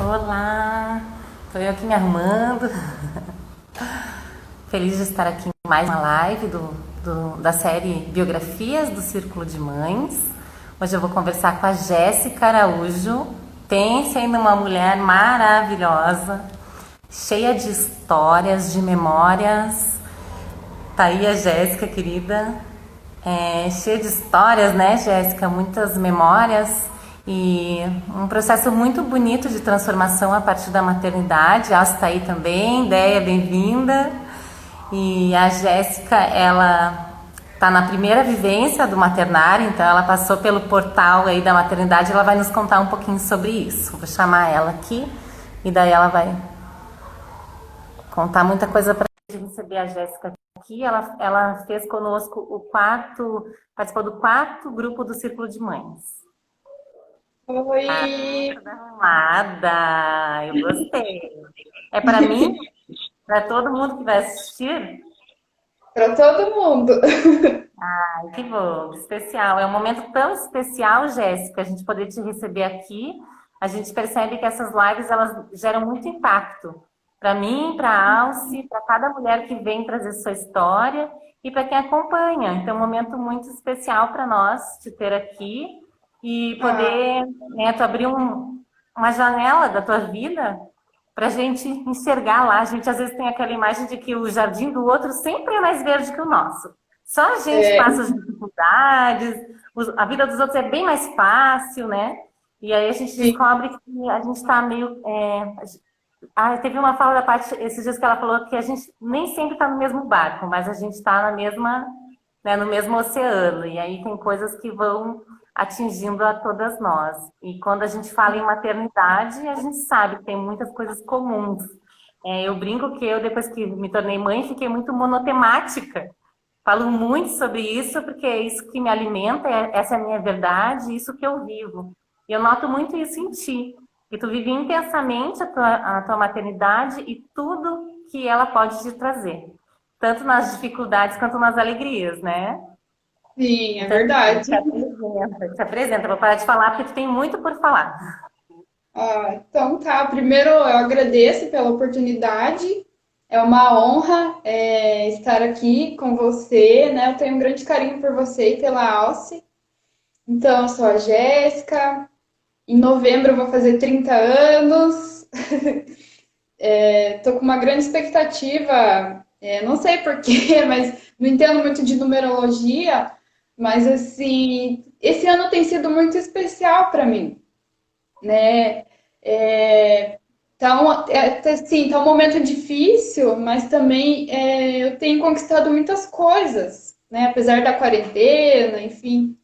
Olá, tô eu aqui me arrumando. Feliz de estar aqui em mais uma live da série Biografias do Círculo de Mães. Hoje eu vou conversar com a Jéssica Araújo. Pense aí numa mulher maravilhosa, cheia de histórias, de memórias. Tá aí a Jéssica, querida. Cheia de histórias, né, Jéssica? Muitas memórias e um processo muito bonito de transformação a partir da maternidade. A Alce está aí também, Déia, bem-vinda. E a Jéssica, ela está na primeira vivência do maternário, então ela passou pelo portal aí da maternidade, ela vai nos contar um pouquinho sobre isso. Vou chamar ela aqui e daí ela vai contar muita coisa para a gente receber a Jéssica aqui. Ela fez conosco participou do quarto grupo do Círculo de Mães. Oi, Toda arrumada, eu gostei. É para mim, para todo mundo que vai assistir. para todo mundo. Ai, que bom, que especial. É um momento tão especial, Jéssica, a gente poder te receber aqui. A gente percebe que essas lives elas geram muito impacto. Para mim, para a Alce, para cada mulher que vem trazer sua história e para quem acompanha. Então, é um momento muito especial para nós te ter aqui e Ah, poder, né, tu abrir uma janela da tua vida para a gente enxergar lá. A gente às vezes tem aquela imagem de que o jardim do outro sempre é mais verde que o nosso. Só a gente é, passa as dificuldades, a vida dos outros é bem mais fácil, né? E aí a gente sim, descobre que a gente está meio. Teve uma fala da parte esses dias que ela falou que a gente nem sempre está no mesmo barco, mas a gente está na mesma, né, no mesmo oceano. E aí tem coisas que vão atingindo a todas nós. E quando a gente fala em maternidade, a gente sabe que tem muitas coisas comuns. Eu brinco que eu, depois que me tornei mãe, fiquei muito monotemática. Falo muito sobre isso porque é isso que me alimenta, essa é a minha verdade, isso que eu vivo. E eu noto muito isso em ti. E tu vive intensamente a tua maternidade e tudo que ela pode te trazer. Tanto nas dificuldades quanto nas alegrias, né? sim, é Então, assim, verdade. te apresenta. Vou parar de falar porque tu tem muito por falar. Então tá, primeiro eu agradeço pela oportunidade. É uma honra estar aqui com você, né? Eu tenho um grande carinho por você e pela Alce. Então, eu sou a Jéssica. Em novembro eu vou fazer 30 anos. Tô com uma grande expectativa, não sei porquê, mas não entendo muito de numerologia, mas assim, esse ano tem sido muito especial para mim, né? Assim, tá um momento difícil, mas também eu tenho conquistado muitas coisas, né? Apesar da quarentena, enfim,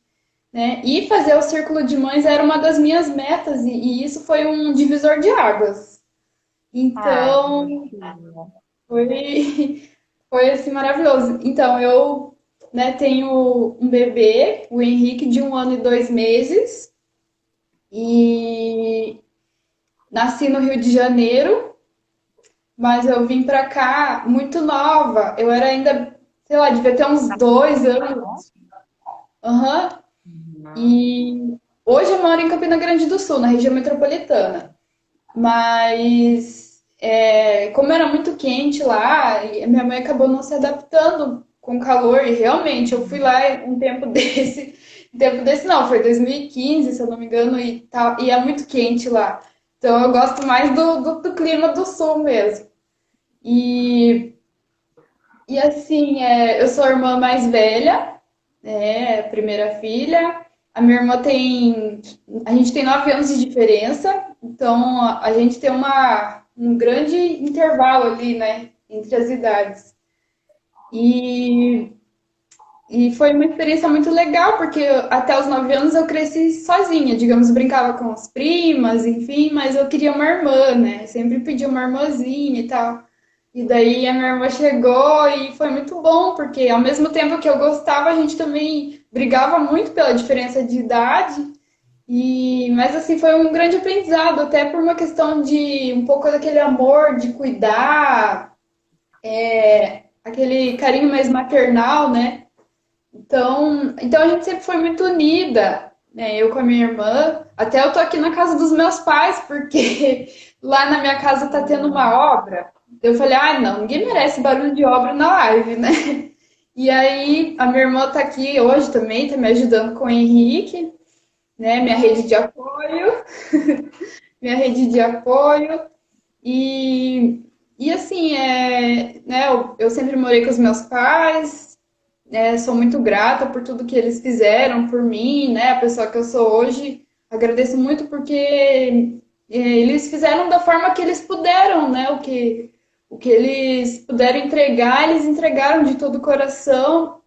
né? E fazer o Círculo de Mães era uma das minhas metas, e isso foi um divisor de águas. Ai, que Então, bonitinho. foi, foi assim maravilhoso. Então, eu, né, tenho um bebê, o Henrique, de 1 ano e 2 meses, e nasci no Rio de Janeiro, mas eu vim pra cá muito nova. Eu era ainda, sei lá, devia ter uns 2 anos. Aham. E hoje eu moro em Campina Grande do Sul, na região metropolitana. Mas como era muito quente lá, e minha mãe acabou não se adaptando com o calor, e realmente eu fui lá um tempo desse não, foi 2015, se eu não me engano, e é muito quente lá. Então eu gosto mais do clima do sul mesmo. E, e assim, eu sou a irmã mais velha, né, primeira filha. A minha irmã tem. A gente tem 9 anos de diferença, então a gente tem um grande intervalo ali, né, entre as idades. E, e foi uma experiência muito legal, porque até os 9 anos eu cresci sozinha, digamos, brincava com as primas, enfim, mas eu queria uma irmã, né? Sempre pedi uma irmãzinha e tal. E daí a minha irmã chegou e foi muito bom, porque ao mesmo tempo que eu gostava, a gente também brigava muito pela diferença de idade. Mas assim, foi um grande aprendizado, até por uma questão de um pouco daquele amor de cuidar, aquele carinho mais maternal, né? Então a gente sempre foi muito unida, né? Eu com a minha irmã. Até eu tô aqui na casa dos meus pais, porque lá na minha casa tá tendo uma obra. Eu falei, ah, não, ninguém merece barulho de obra na live, né? E aí, a minha irmã tá aqui hoje também, tá me ajudando com o Henrique, né? Minha rede de apoio, minha rede de apoio. E assim, né, eu sempre morei com os meus pais, né, sou muito grata por tudo que eles fizeram por mim, né? A pessoa que eu sou hoje, agradeço muito porque eles fizeram da forma que eles puderam, né? O que eles puderam entregar, eles entregaram de todo o coração,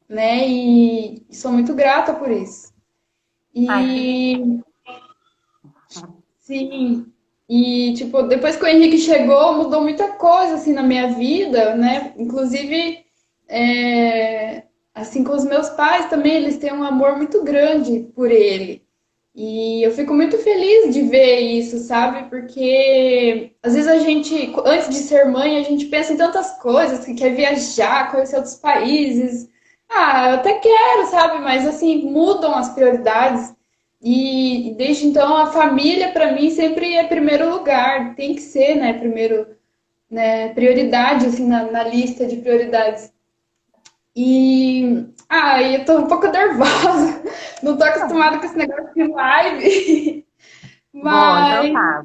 né? E sou muito grata por isso. Ai, que lindo. E sim, e tipo, depois que o Henrique chegou, mudou muita coisa assim na minha vida, né? Inclusive, assim com os meus pais também, eles têm um amor muito grande por ele. E eu fico muito feliz de ver isso, sabe? Porque às vezes a gente, antes de ser mãe, a gente pensa em tantas coisas, que quer viajar, conhecer outros países. Ah, eu até quero, sabe? Mas assim, mudam as prioridades. E desde então a família para mim sempre é primeiro lugar, tem que ser, né, primeiro, né, prioridade assim na lista de prioridades. Eu tô um pouco nervosa, não tô acostumada com esse negócio de live, Bom, então mas tá.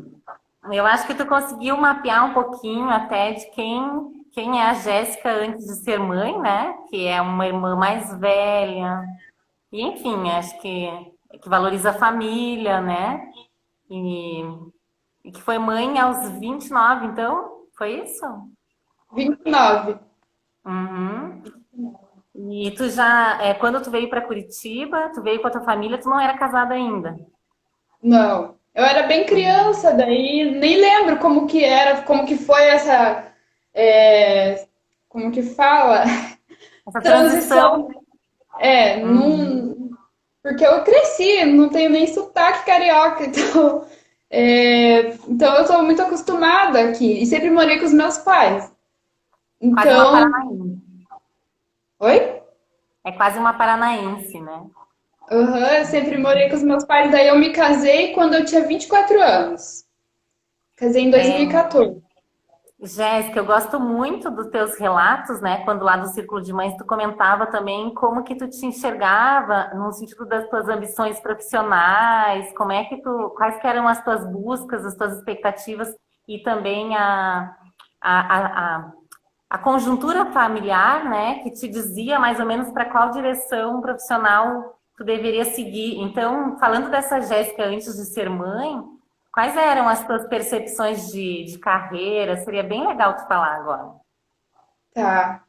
Eu acho que tu conseguiu mapear um pouquinho até de quem é a Jéssica antes de ser mãe, né? Que é uma irmã mais velha. E, enfim, acho que valoriza a família, né? E, e que foi mãe aos 29, então? Foi isso? 29. Uhum. E tu já, quando tu veio para Curitiba, tu veio com a tua família, tu não era casada ainda. Não. Eu era bem criança, daí nem lembro como que era, como que foi essa, como que fala? Essa Transição. transição. Uhum. Não, porque eu cresci, não tenho nem sotaque carioca, então eu estou muito acostumada aqui e sempre morei com os meus pais. Quase uma Então, paranaense. oi? É quase uma paranaense, né? Aham, eu sempre morei com os meus pais, daí eu me casei quando eu tinha 24 anos. Casei em É, 2014. Jéssica, eu gosto muito dos teus relatos, né? Quando lá do Círculo de Mães tu comentava também como que tu te enxergava no sentido das tuas ambições profissionais, como é que tu, quais que eram as tuas buscas, as tuas expectativas e também a, a, a, a conjuntura familiar, né? Que te dizia mais ou menos para qual direção profissional tu deveria seguir. Então, falando dessa Jéssica antes de ser mãe, quais eram as tuas percepções de carreira? Seria bem legal tu falar agora. Tá.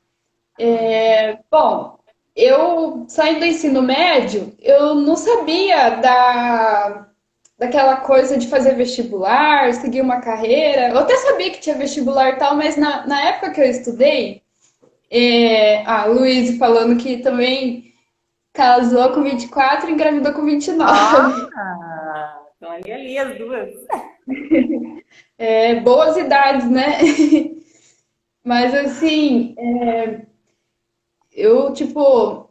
Bom, eu saindo do ensino médio, eu não sabia daquela coisa de fazer vestibular, seguir uma carreira. Eu até sabia que tinha vestibular e tal, mas na época que eu estudei, a Luiz falando que também casou com 24 e engravidou com Ah, 29. estão ali as duas. Boas idades, né? Mas assim, eu tipo,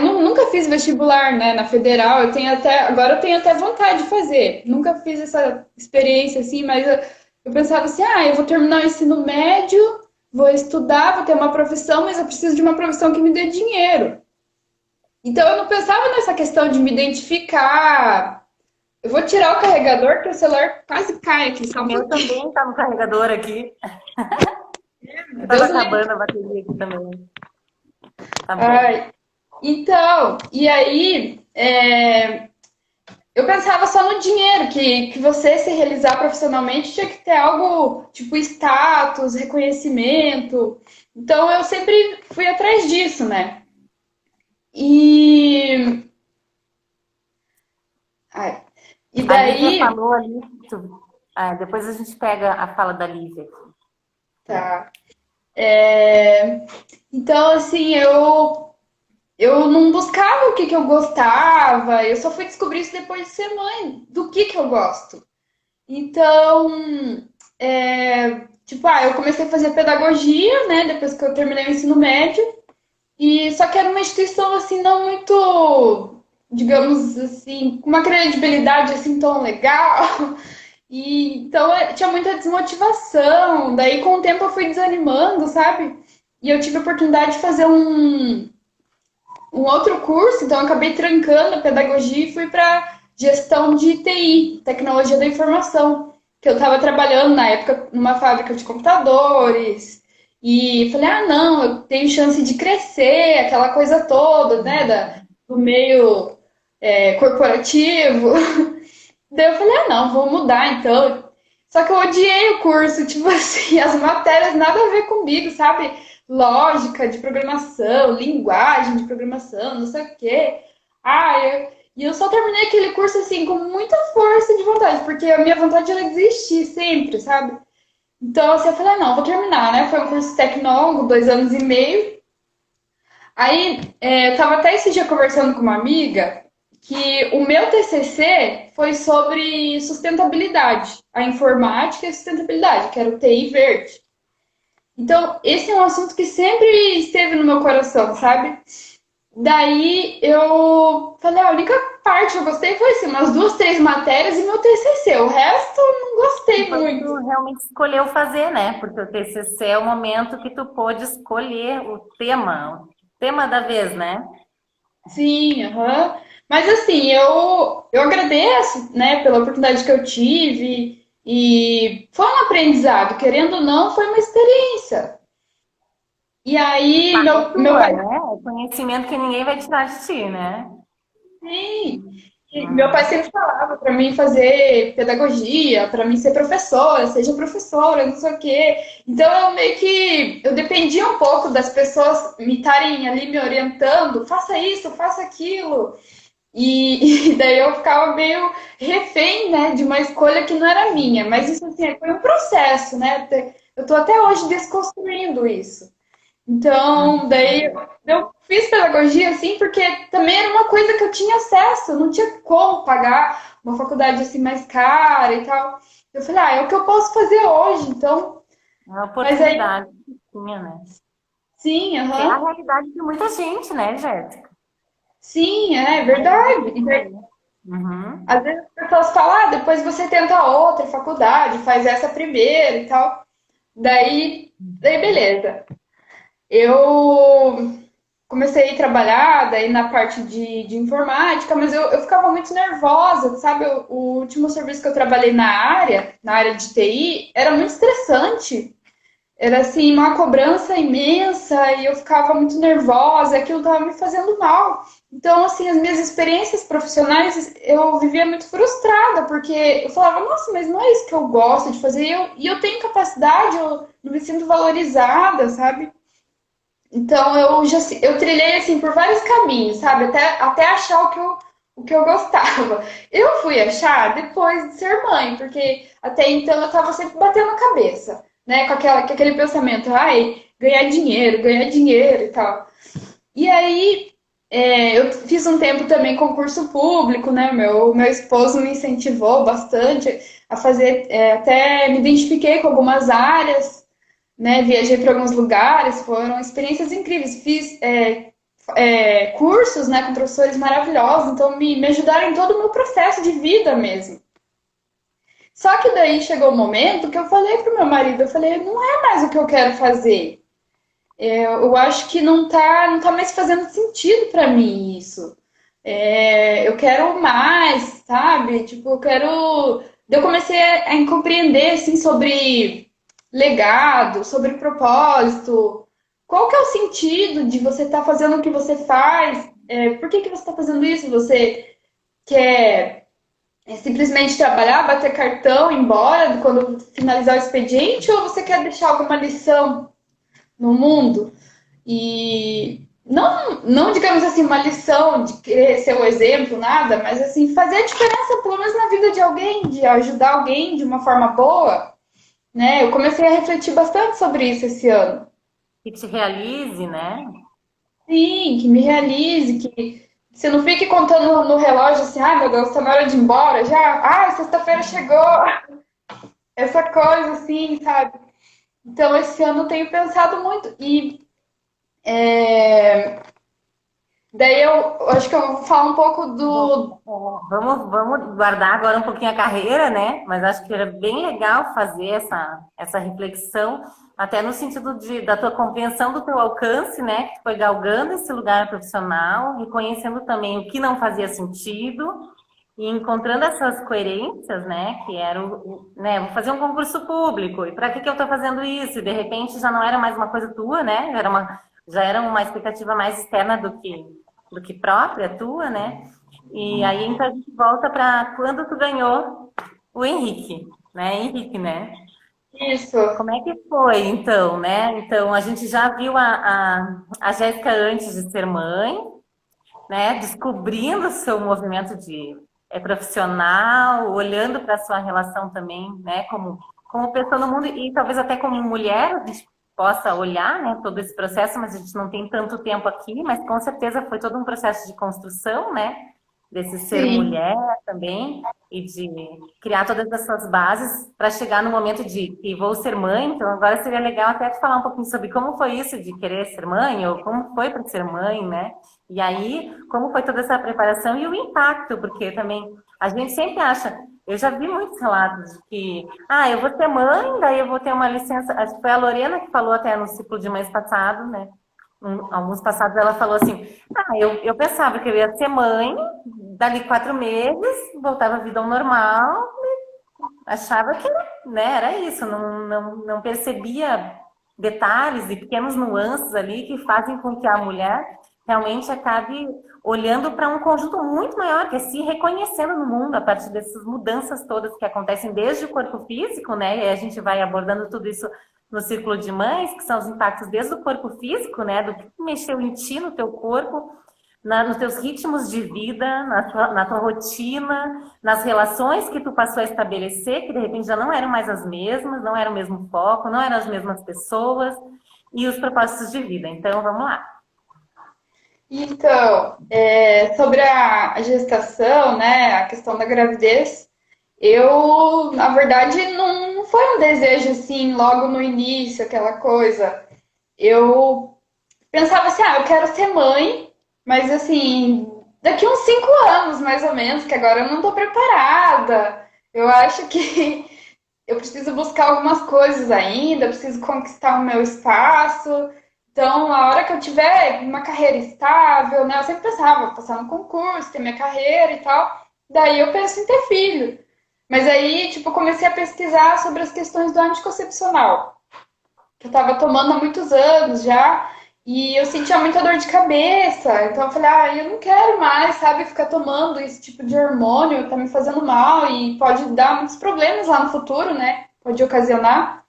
nunca fiz vestibular, né, na federal. Agora eu tenho até vontade de fazer. Nunca fiz essa experiência assim, mas eu pensava assim, eu vou terminar o ensino médio, vou estudar, vou ter uma profissão, mas eu preciso de uma profissão que me dê dinheiro. Então eu não pensava nessa questão de me identificar. Eu vou tirar o carregador, que o celular quase cai aqui, só O um meu pouquinho. também está no carregador aqui. Estava Deus o livre. acabando a bateria aqui também. Tá bom. Ai. Então, e aí, eu pensava só no dinheiro, que você se realizar profissionalmente tinha que ter algo tipo status, reconhecimento. Então eu sempre fui atrás disso, né? E, ai, e A Lívia daí, falou ali. Depois a gente pega a fala da Lívia aqui. tá. Então assim, eu não buscava o que eu gostava, eu só fui descobrir isso depois de ser mãe, do que eu gosto. Então, eu comecei a fazer pedagogia, né, depois que eu terminei o ensino médio, e só que era uma instituição assim não muito, digamos assim, com uma credibilidade assim tão legal. E então tinha muita desmotivação. Daí, com o tempo, eu fui desanimando, sabe? E eu tive a oportunidade de fazer um outro curso, então eu acabei trancando a pedagogia e fui para gestão de TI, tecnologia da informação, que eu estava trabalhando na época numa fábrica de computadores. E falei, ah, não, eu tenho chance de crescer, aquela coisa toda, né, do meio corporativo. Daí eu falei, ah, não, vou mudar então. Só que eu odiei o curso, tipo assim, as matérias nada a ver comigo, sabe? Lógica de programação, linguagem de programação, não sei o quê. E eu só terminei aquele curso assim com muita força de vontade, porque a minha vontade era desistir sempre, sabe? Então assim, eu falei, ah, não, vou terminar, né? Foi um curso tecnólogo, 2 anos e meio. Aí, eu tava até esse dia conversando com uma amiga que o meu TCC foi sobre sustentabilidade, a informática e a sustentabilidade, que era o TI verde. Então, esse é um assunto que sempre esteve no meu coração, sabe? Daí eu falei, a única parte que eu gostei foi assim, umas 2, 3 matérias e meu TCC. O resto eu não E gostei foi o que tu muito. realmente escolheu fazer, né? Porque o TCC é o momento que tu pôde escolher o tema da vez, né? Sim, aham. Mas assim, eu agradeço, né, pela oportunidade que eu tive e foi um aprendizado, querendo ou não, foi uma experiência. E aí, Paga meu tua, pai, né? É conhecimento que ninguém vai tirar de ti, né? sim, e meu pai Uhum. sempre falava para mim fazer pedagogia, para mim ser professora, seja professora, não sei o quê. Então eu meio que eu dependia um pouco das pessoas me estarem ali me orientando, faça isso, faça aquilo. E daí eu ficava meio refém, né, de uma escolha que não era minha. Mas isso, assim, foi um processo, né? Eu tô até hoje desconstruindo isso. Então, daí Uhum. eu fiz pedagogia, assim, porque também era uma coisa que eu tinha acesso. Eu não tinha como pagar uma faculdade, assim, mais cara e tal. Eu falei, ah, é o que eu posso fazer hoje. Então, É uma mas aí, oportunidade que tinha, né? sim, Que é a aham. realidade de muita gente, né, Jéssica? Sim, é É a verdade. E daí, maioria. Uhum. às vezes as pessoas falam, ah, depois você tenta outra faculdade, faz essa primeiro e tal. Daí beleza. Eu comecei a trabalhar daí na parte de informática, mas eu ficava muito nervosa, sabe? O último serviço que eu trabalhei na área de TI, era muito estressante. Era assim, uma cobrança imensa e eu ficava muito nervosa, aquilo estava me fazendo mal. Então, assim, as minhas experiências profissionais, eu vivia muito frustrada, porque eu falava, nossa, mas não é isso que eu gosto de fazer, e eu tenho capacidade, eu não me sinto valorizada, sabe? Então, eu trilhei, assim, por vários caminhos, sabe? Até achar o que eu gostava. Eu fui achar depois de ser mãe, porque até então eu estava sempre batendo a cabeça, né? Com aquele pensamento, ai, ganhar dinheiro e tal. E aí, eu fiz um tempo também concurso público, né? Meu esposo me incentivou bastante a fazer, até me identifiquei com algumas áreas, né? Viajei para alguns lugares, foram experiências incríveis. Fiz cursos, né, com professores maravilhosos, então me ajudaram em todo o meu processo de vida mesmo. Só que daí chegou o um momento que eu falei pro meu marido, eu falei, não é mais o que eu quero fazer. Eu acho que não tá mais fazendo sentido para mim isso. Eu quero mais, sabe? Tipo, eu quero. Eu comecei a compreender assim sobre legado, sobre propósito. Qual que é o sentido de você estar fazendo o que você faz? Por que você está fazendo isso? Você quer simplesmente trabalhar, bater cartão, ir embora quando finalizar o expediente, ou você quer deixar alguma lição no mundo? E não digamos assim, uma lição de querer ser o exemplo, nada, mas assim, fazer a diferença, pelo menos na vida de alguém, de ajudar alguém de uma forma boa, né? Eu comecei a refletir bastante sobre isso esse ano. Que te realize, né? Sim, que me realize, que você não fique contando no relógio assim, ai meu Deus, tá na hora de ir embora já. Ai, sexta-feira chegou. Essa coisa assim, sabe? Então, esse ano eu tenho pensado muito. E Daí eu acho que eu vou falar um pouco Bom, do. vamos guardar agora um pouquinho a carreira, né? Mas acho que era bem legal fazer essa reflexão, até no sentido da tua compreensão do teu alcance, né? Que tu foi galgando esse lugar profissional, reconhecendo também o que não fazia sentido e encontrando essas coerências, né? Que era né? Vou fazer um concurso público, e para que eu estou fazendo isso? E de repente já não era mais uma coisa tua, né? Já era uma expectativa mais externa do que própria tua, né? E aí então a gente volta para quando tu ganhou o Henrique, né? Henrique, né? Isso. Como é que foi, então, né? Então, a gente já viu a Jéssica antes de ser mãe, né? Descobrindo o seu movimento de profissional, olhando para a sua relação também, né? Como pessoa no mundo e talvez até como mulher, a gente possa olhar, né? Todo esse processo, mas a gente não tem tanto tempo aqui, mas com certeza foi todo um processo de construção, né? Desse ser Sim. mulher também e de criar todas essas bases para chegar no momento de que vou ser mãe. Então agora seria legal até te falar um pouquinho sobre como foi isso de querer ser mãe ou como foi para ser mãe, né? E aí, como foi toda essa preparação e o impacto, porque também a gente sempre acha, eu já vi muitos relatos de que, eu vou ser mãe, daí eu vou ter uma licença, acho que foi a Lorena que falou até no ciclo de mães passado, né? Alguns passados ela falou assim, eu pensava que eu ia ser mãe, dali 4 meses, voltava à vida ao normal, achava que, né, era isso, não percebia detalhes e pequenos nuances ali que fazem com que a mulher realmente acabe olhando para um conjunto muito maior, que é se reconhecendo no mundo a partir dessas mudanças todas que acontecem desde o corpo físico, né? E aí a gente vai abordando tudo isso no círculo de mães, que são os impactos desde o corpo físico, né? Do que mexeu em ti, no teu corpo, nos teus ritmos de vida, na tua rotina, nas relações que tu passou a estabelecer, que de repente já não eram mais as mesmas, não era o mesmo foco, não eram as mesmas pessoas, e os propósitos de vida. Então, vamos lá. Então, sobre a gestação, né, a questão da gravidez, na verdade, não foi um desejo assim, logo no início, aquela coisa. Eu pensava assim, eu quero ser mãe, mas assim, daqui uns 5 anos, mais ou menos, que agora eu não tô preparada. Eu acho que eu preciso buscar algumas coisas ainda, preciso conquistar o meu espaço. Então, a hora que eu tiver uma carreira estável, né? Eu sempre pensava, passar no concurso, ter minha carreira e tal. Daí eu penso em ter filho. Mas aí, tipo, eu comecei a pesquisar sobre as questões do anticoncepcional, que eu tava tomando há muitos anos já, e eu sentia muita dor de cabeça. Então eu falei, eu não quero mais, sabe, ficar tomando esse tipo de hormônio, tá me fazendo mal e pode dar muitos problemas lá no futuro, né? Pode ocasionar.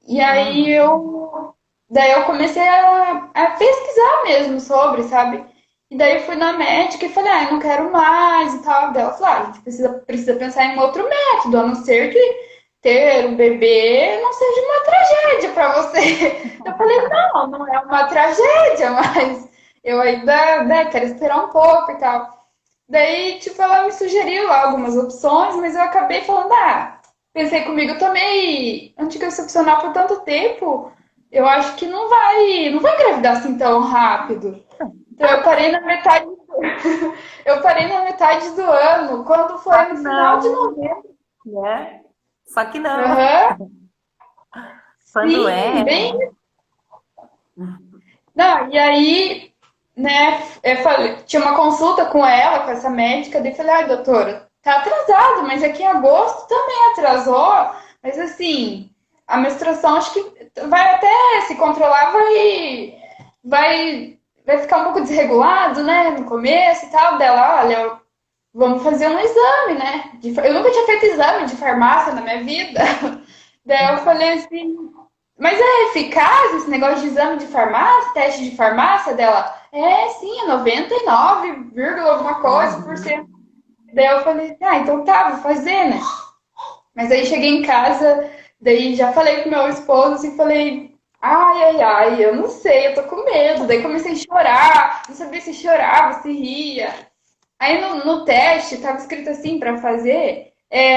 E aí Uhum. daí eu comecei a pesquisar mesmo sobre, sabe? E daí eu fui na médica e falei, eu não quero mais e tal. Daí ela falou, a gente precisa pensar em um outro método, a não ser que ter um bebê não seja uma tragédia para você. Eu falei, não é uma tragédia, mas eu ainda, né, quero esperar um pouco e tal. Daí, tipo, ela me sugeriu lá algumas opções, mas eu acabei falando, pensei comigo, eu tomei anticoncepcional por tanto tempo, eu acho que não vai engravidar assim tão rápido. Então eu parei na metade do ano, quando Só foi que no final de não, novembro. né? Só que não. Aham, Quando sim, é, bem. Não, e aí, né, tinha uma consulta com ela, com essa médica, daí falei, doutora, tá atrasado, mas aqui em agosto também atrasou, mas assim, a menstruação acho que vai até se controlar, vai ficar um pouco desregulado, né, no começo e tal, dela, olha, vamos fazer um exame, né, eu nunca tinha feito exame de farmácia na minha vida, daí eu falei assim, mas é eficaz esse negócio de exame de farmácia, teste de farmácia dela? É, sim, é 99, alguma coisa por uhum. cento. Daí eu falei, então tá, vou fazer, né? Mas aí cheguei em casa, daí já falei com meu esposo assim, falei, eu não sei, eu tô com medo. Daí comecei a chorar, não sabia se chorava, se ria. Aí no teste tava escrito assim para fazer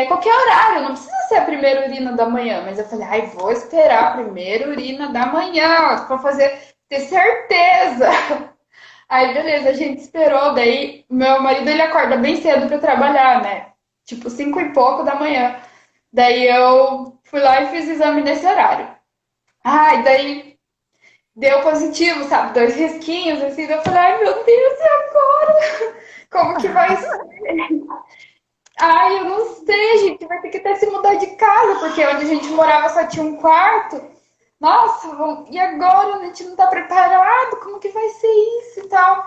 qualquer horário, não precisa ser a primeira urina da manhã, mas eu falei, vou esperar a primeira urina da manhã para fazer ter certeza. Aí, beleza, a gente esperou. Daí, meu marido, ele acorda bem cedo pra trabalhar, né? Tipo, 5 e pouco da manhã. Daí eu fui lá e fiz exame nesse horário. Ai, daí deu positivo, sabe? Dois risquinhos, assim. Daí eu falei, ai, meu Deus, e agora? Como que vai ser? Ai, eu não sei, a gente vai ter que até se mudar de casa, porque onde a gente morava só tinha um quarto. Nossa, e agora? A gente não tá preparado, como que vai ser isso e tal?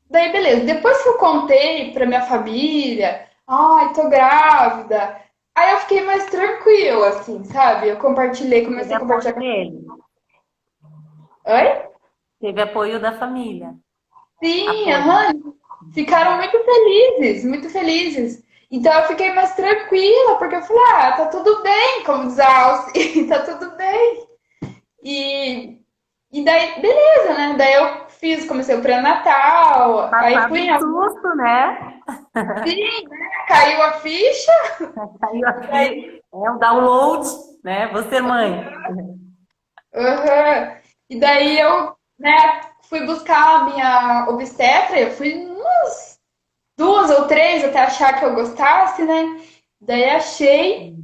Daí, beleza. Depois que eu contei pra minha família, ai, tô grávida. Aí eu fiquei mais tranquila, assim, sabe? Eu compartilhei, Teve comecei a compartilhar apoio com. dele, Oi? teve apoio da família. Sim, Apoio. aham. Ficaram muito felizes, muito felizes. Então eu fiquei mais tranquila, porque eu falei, ah, tá tudo bem, como diz a Alce, tá tudo bem. E, e daí, beleza, né? Daí eu fiz, comecei o pré-natal, aí Passado fui o em algum. susto, né? Sim, né? Caiu a ficha. Saiu aqui, o download, né? Você, mãe. Aham. E daí eu, né, fui buscar a minha obstetra, eu fui umas 2 ou 3 até achar que eu gostasse, né? Daí achei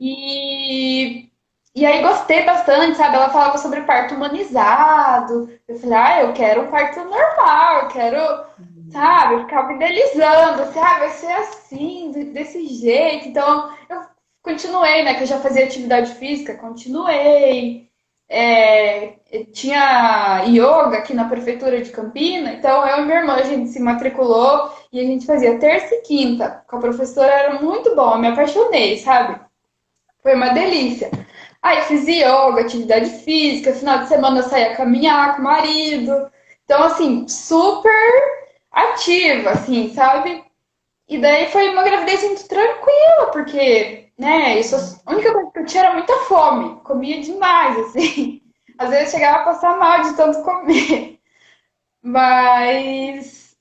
e aí gostei bastante, sabe? Ela falava sobre parto humanizado. Eu falei, ah, eu quero um parto normal, eu quero, sabe? Eu ficava idealizando, assim, ah, vai ser assim, desse jeito. Então, eu continuei, né? Que eu já fazia atividade física, continuei. É, tinha yoga aqui na prefeitura de Campina, então eu e minha irmã a gente se matriculou e a gente fazia terça e quinta. Com a professora era muito bom, eu me apaixonei, sabe? Foi uma delícia. Aí fiz yoga, atividade física, final de semana eu saía caminhar com o marido. Então, assim, super ativa, assim, sabe? E daí foi uma gravidez muito tranquila, porque, né, isso, a única coisa que eu tinha era muita fome. Comia demais, assim. Às vezes chegava a passar mal de tanto comer. Mas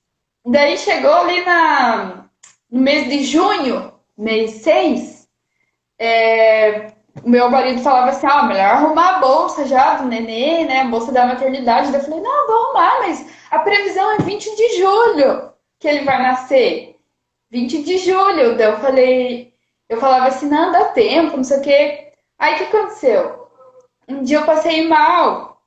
daí chegou ali no mês de junho, mês 6, o meu marido falava assim, ah, melhor arrumar a bolsa já do nenê, né? A bolsa da maternidade. Daí eu falei, não, vou arrumar, mas a previsão é 20 de julho que ele vai nascer. 20 de julho. Daí eu falava assim, não, dá tempo, não sei o quê. Aí o que aconteceu? Um dia eu passei mal,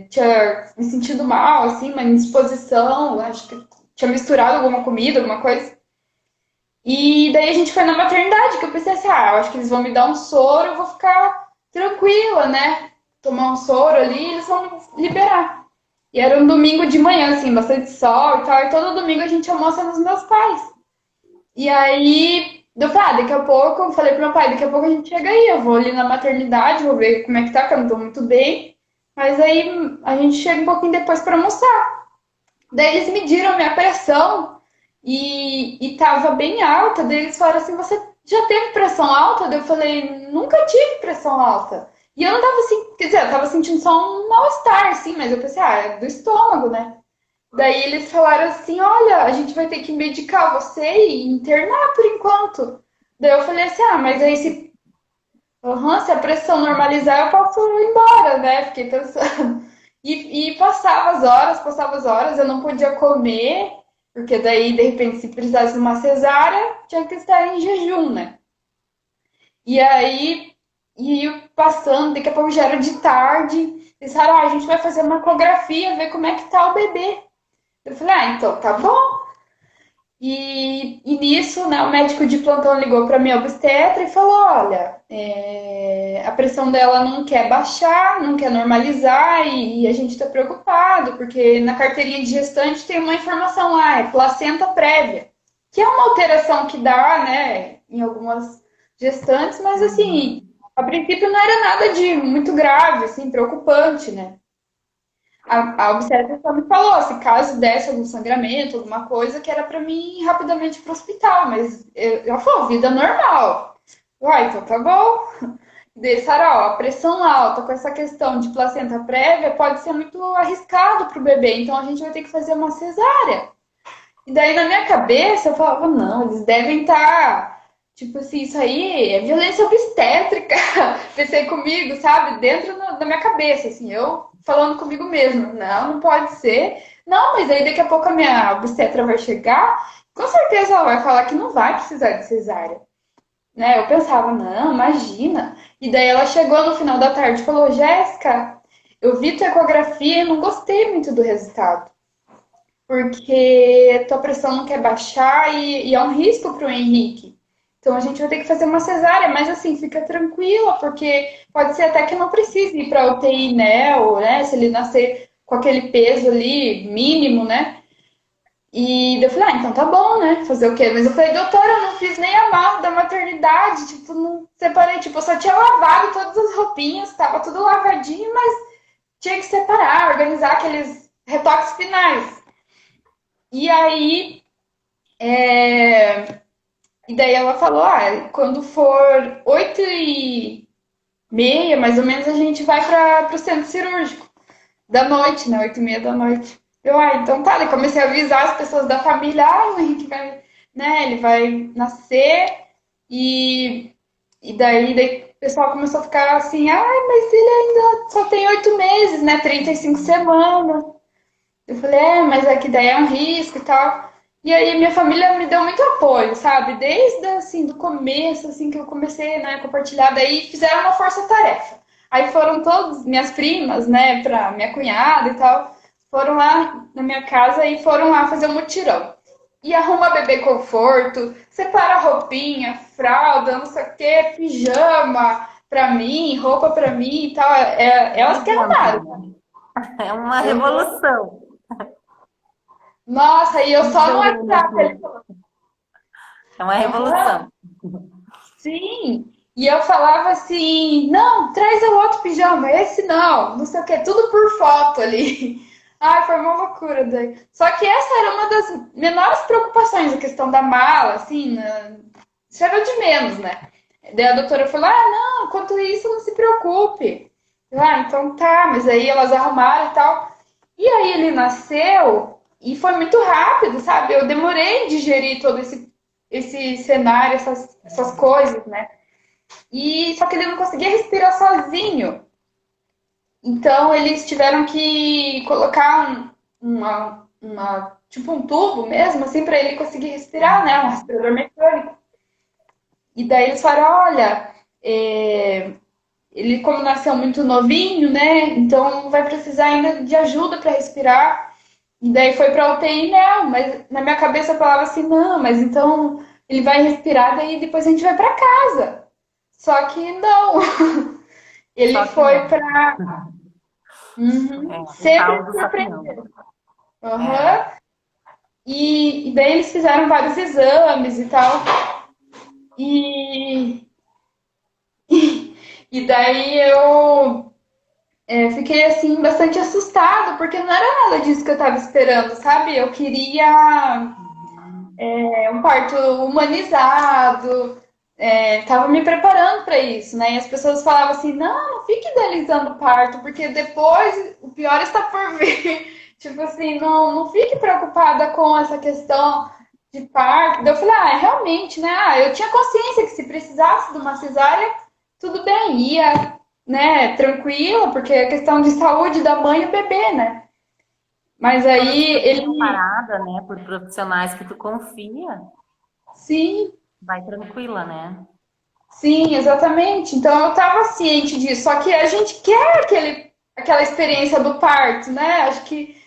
tinha me sentido mal, assim, uma indisposição, acho que tinha misturado alguma comida, alguma coisa. E daí a gente foi na maternidade, que eu pensei assim, ah, eu acho que eles vão me dar um soro, eu vou ficar tranquila, né? Tomar um soro ali, eles vão me liberar. E era um domingo de manhã, assim, bastante sol e tal, e todo domingo a gente almoça nos meus pais. E aí, eu falei, ah, daqui a pouco, eu falei pro meu pai, daqui a pouco a gente chega aí, eu vou ali na maternidade, vou ver como é que tá, que eu não tô muito bem. Mas aí a gente chega um pouquinho depois para almoçar. Daí eles mediram a minha pressão e tava bem alta. Daí eles falaram assim: você já teve pressão alta? Daí eu falei: nunca tive pressão alta. E eu não tava assim, quer dizer, eu tava sentindo só um mal-estar, assim, mas eu pensei: ah, é do estômago, né? Daí eles falaram assim: olha, a gente vai ter que medicar você e internar por enquanto. Daí eu falei assim: ah, mas aí se a pressão normalizar, eu posso ir embora, né? Fiquei pensando. E passava as horas, eu não podia comer, porque daí, de repente, se precisasse de uma cesárea, tinha que estar em jejum, né? E aí, passando, daqui a pouco já era de tarde, pensaram, ah, a gente vai fazer uma ecografia, ver como é que tá o bebê. Eu falei, ah, então tá bom. E nisso, né, o médico de plantão ligou para minha obstetra e falou: olha, a pressão dela não quer baixar, não quer normalizar, e a gente está preocupado, porque na carteirinha de gestante tem uma informação lá, é placenta prévia, que é uma alteração que dá, né, em algumas gestantes, mas assim, a princípio não era nada de muito grave, assim, preocupante, né? A obstetra só me falou, se caso desse algum sangramento, alguma coisa, que era para mim ir rapidamente para o hospital, mas eu falei, vida normal. Uai, então tá bom. De Sarah, a pressão alta com essa questão de placenta prévia pode ser muito arriscado para o bebê, então a gente vai ter que fazer uma cesárea. E daí na minha cabeça eu falava, não, eles devem estar Tipo assim, isso aí é violência obstétrica. Pensei comigo, sabe? Da minha cabeça, assim, eu falando comigo mesmo. Não, não pode ser. Não, mas aí daqui a pouco a minha obstetra vai chegar, com certeza ela vai falar que não vai precisar de cesárea. Né? Eu pensava, não, imagina. E daí ela chegou no final da tarde e falou, Jéssica, eu vi tua ecografia e não gostei muito do resultado. Porque tua pressão não quer baixar e é um risco para o Henrique. Então a gente vai ter que fazer uma cesárea, mas assim, fica tranquila, porque pode ser até que não precise ir para UTI neo, né? Se ele nascer com aquele peso ali mínimo, né? E daí eu falei, ah, então tá bom, né? Fazer o quê? Mas eu falei, doutora, eu não fiz nem a mala da maternidade, tipo, não separei, tipo, eu só tinha lavado todas as roupinhas, tava tudo lavadinho, mas tinha que separar, organizar aqueles retoques finais. E aí, e daí ela falou, ah, quando for 8h30, mais ou menos, a gente vai para o centro cirúrgico. Da noite, né? 8h30 da noite. Eu, ah, então tá. Daí comecei a avisar as pessoas da família, ah, o Henrique vai, né? Ele vai nascer. E, daí o pessoal começou a ficar assim, ah, mas ele ainda só tem 8 meses, né? 35 semanas. Eu falei, mas é que daí é um risco e tal. E aí minha família me deu muito apoio, sabe? Desde assim do começo, assim que eu comecei, né, a compartilhar, daí fizeram uma força-tarefa. Aí foram todas minhas primas, né, pra minha cunhada e tal, foram lá na minha casa e foram lá fazer um mutirão. E arruma bebê conforto, separa roupinha, fralda, não sei o quê, pijama pra mim, roupa pra mim e tal. Elas que arrumaram. É uma revolução. Nossa, e eu só no Vendo WhatsApp. Ele aqui. falou, É uma aham, revolução. sim. E eu falava assim, não, traz o outro pijama, esse não, não sei o que, tudo por foto ali. Ai, foi uma loucura daí. Só que essa era uma das menores preocupações, a questão da mala, assim, isso era de menos, né? Daí a doutora falou, ah, não, quanto isso, não se preocupe. Então tá, mas aí elas arrumaram e tal. E aí ele nasceu e foi muito rápido, sabe? Eu demorei a digerir todo esse cenário, essas coisas, né? E só que ele não conseguia respirar sozinho. Então eles tiveram que colocar tipo um tubo mesmo, assim, para ele conseguir respirar, né? Um respirador mecânico. E daí eles falaram, olha, ele como nasceu muito novinho, né? Então vai precisar ainda de ajuda para respirar. E daí foi pra UTI, não, mas na minha cabeça eu falava assim, não, mas então ele vai respirar, daí depois a gente vai pra casa. Só que não, ele Só que foi não. pra. É, Uhum, o sempre tal me do só que não. surpreendeu. É. Uhum. E daí eles fizeram vários exames e tal. E, e daí eu fiquei assim bastante assustada, porque não era nada disso que eu tava esperando, sabe? Eu queria um parto humanizado, tava me preparando para isso, né? E as pessoas falavam assim: não, não fique idealizando o parto, porque depois o pior está por vir. Tipo assim, não fique preocupada com essa questão de parto. Daí eu falei: realmente, né? Eu tinha consciência que se precisasse de uma cesárea, tudo bem, ia, né, tranquila, porque é questão de saúde da mãe e do bebê, né? Mas Quando tu aí tá bem ele, amparada, né, por profissionais que tu confia, sim, vai tranquila, né? sim, exatamente. Então eu estava ciente disso. Só que a gente quer aquela experiência do parto, né? Acho que,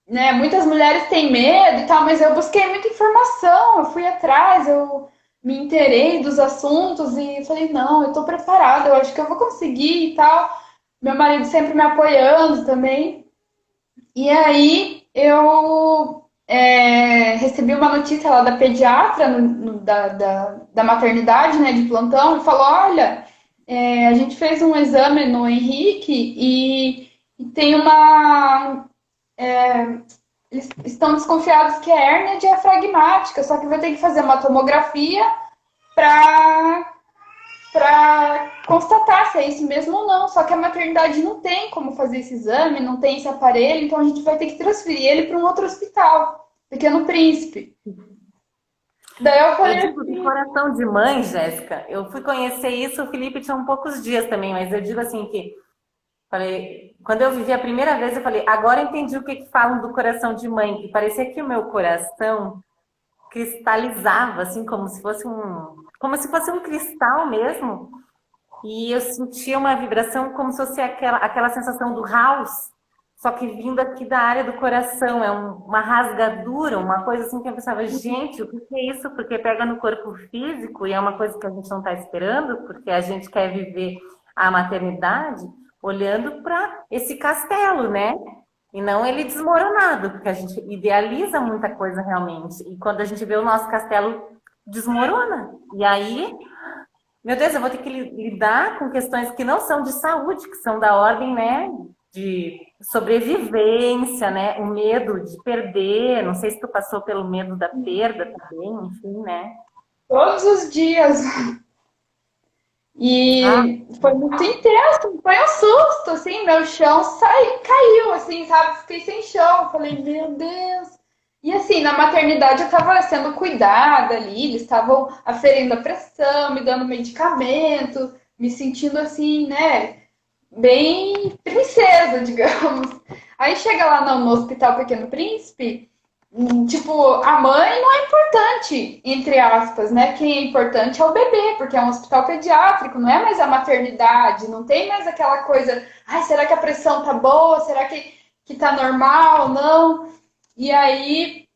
né, muitas mulheres têm medo e tal, mas eu busquei muita informação, eu fui atrás, eu me inteirei dos assuntos e falei, não, eu estou preparada, eu acho que eu vou conseguir e tal. Meu marido sempre me apoiando também. E aí eu recebi uma notícia lá da pediatra da maternidade, né, de plantão, e falou: olha, a gente fez um exame no Henrique e tem uma. Eles estão desconfiados que é hérnia diafragmática, só que vai ter que fazer uma tomografia para constatar se é isso mesmo ou não. Só que a maternidade não tem como fazer esse exame, não tem esse aparelho, então a gente vai ter que transferir ele para um outro hospital, Pequeno Príncipe. Daí eu Eu falei digo do assim, coração de mãe, Jéssica. Eu fui conhecer isso, o Felipe tinha um poucos dias também, mas eu digo assim que falei, quando eu vivi a primeira vez, eu falei, agora eu entendi o que que falam do coração de mãe, que parecia que o meu coração cristalizava, assim, como se fosse um cristal mesmo. E eu sentia uma vibração como se fosse aquela sensação do house, só que vindo aqui da área do coração. Uma rasgadura, uma coisa assim que eu pensava, gente, o que que é isso? Porque pega no corpo físico e é uma coisa que a gente não está esperando, porque a gente quer viver a maternidade olhando para esse castelo, né? E não ele desmoronado, porque a gente idealiza muita coisa realmente. E quando a gente vê o nosso castelo desmorona. E aí meu Deus, eu vou ter que lidar com questões que não são de saúde, que são da ordem, né, de sobrevivência, né, o medo de perder. Não sei se tu passou pelo medo da perda também, enfim, né? todos os dias. Ah, E foi muito intenso, foi um susto, assim, meu chão caiu, assim, sabe? Fiquei sem chão, falei, meu Deus. E assim, na maternidade eu estava sendo cuidada ali, eles estavam aferindo a pressão, me dando medicamento, me sentindo assim, né, bem princesa, digamos. Aí chega lá no Hospital Pequeno Príncipe, tipo, a mãe não é importante, entre aspas, né? Quem é importante é o bebê, porque é um hospital pediátrico, não é mais a maternidade, não tem mais aquela coisa, ai, será que a pressão tá boa? Será que tá normal? Não. E aí,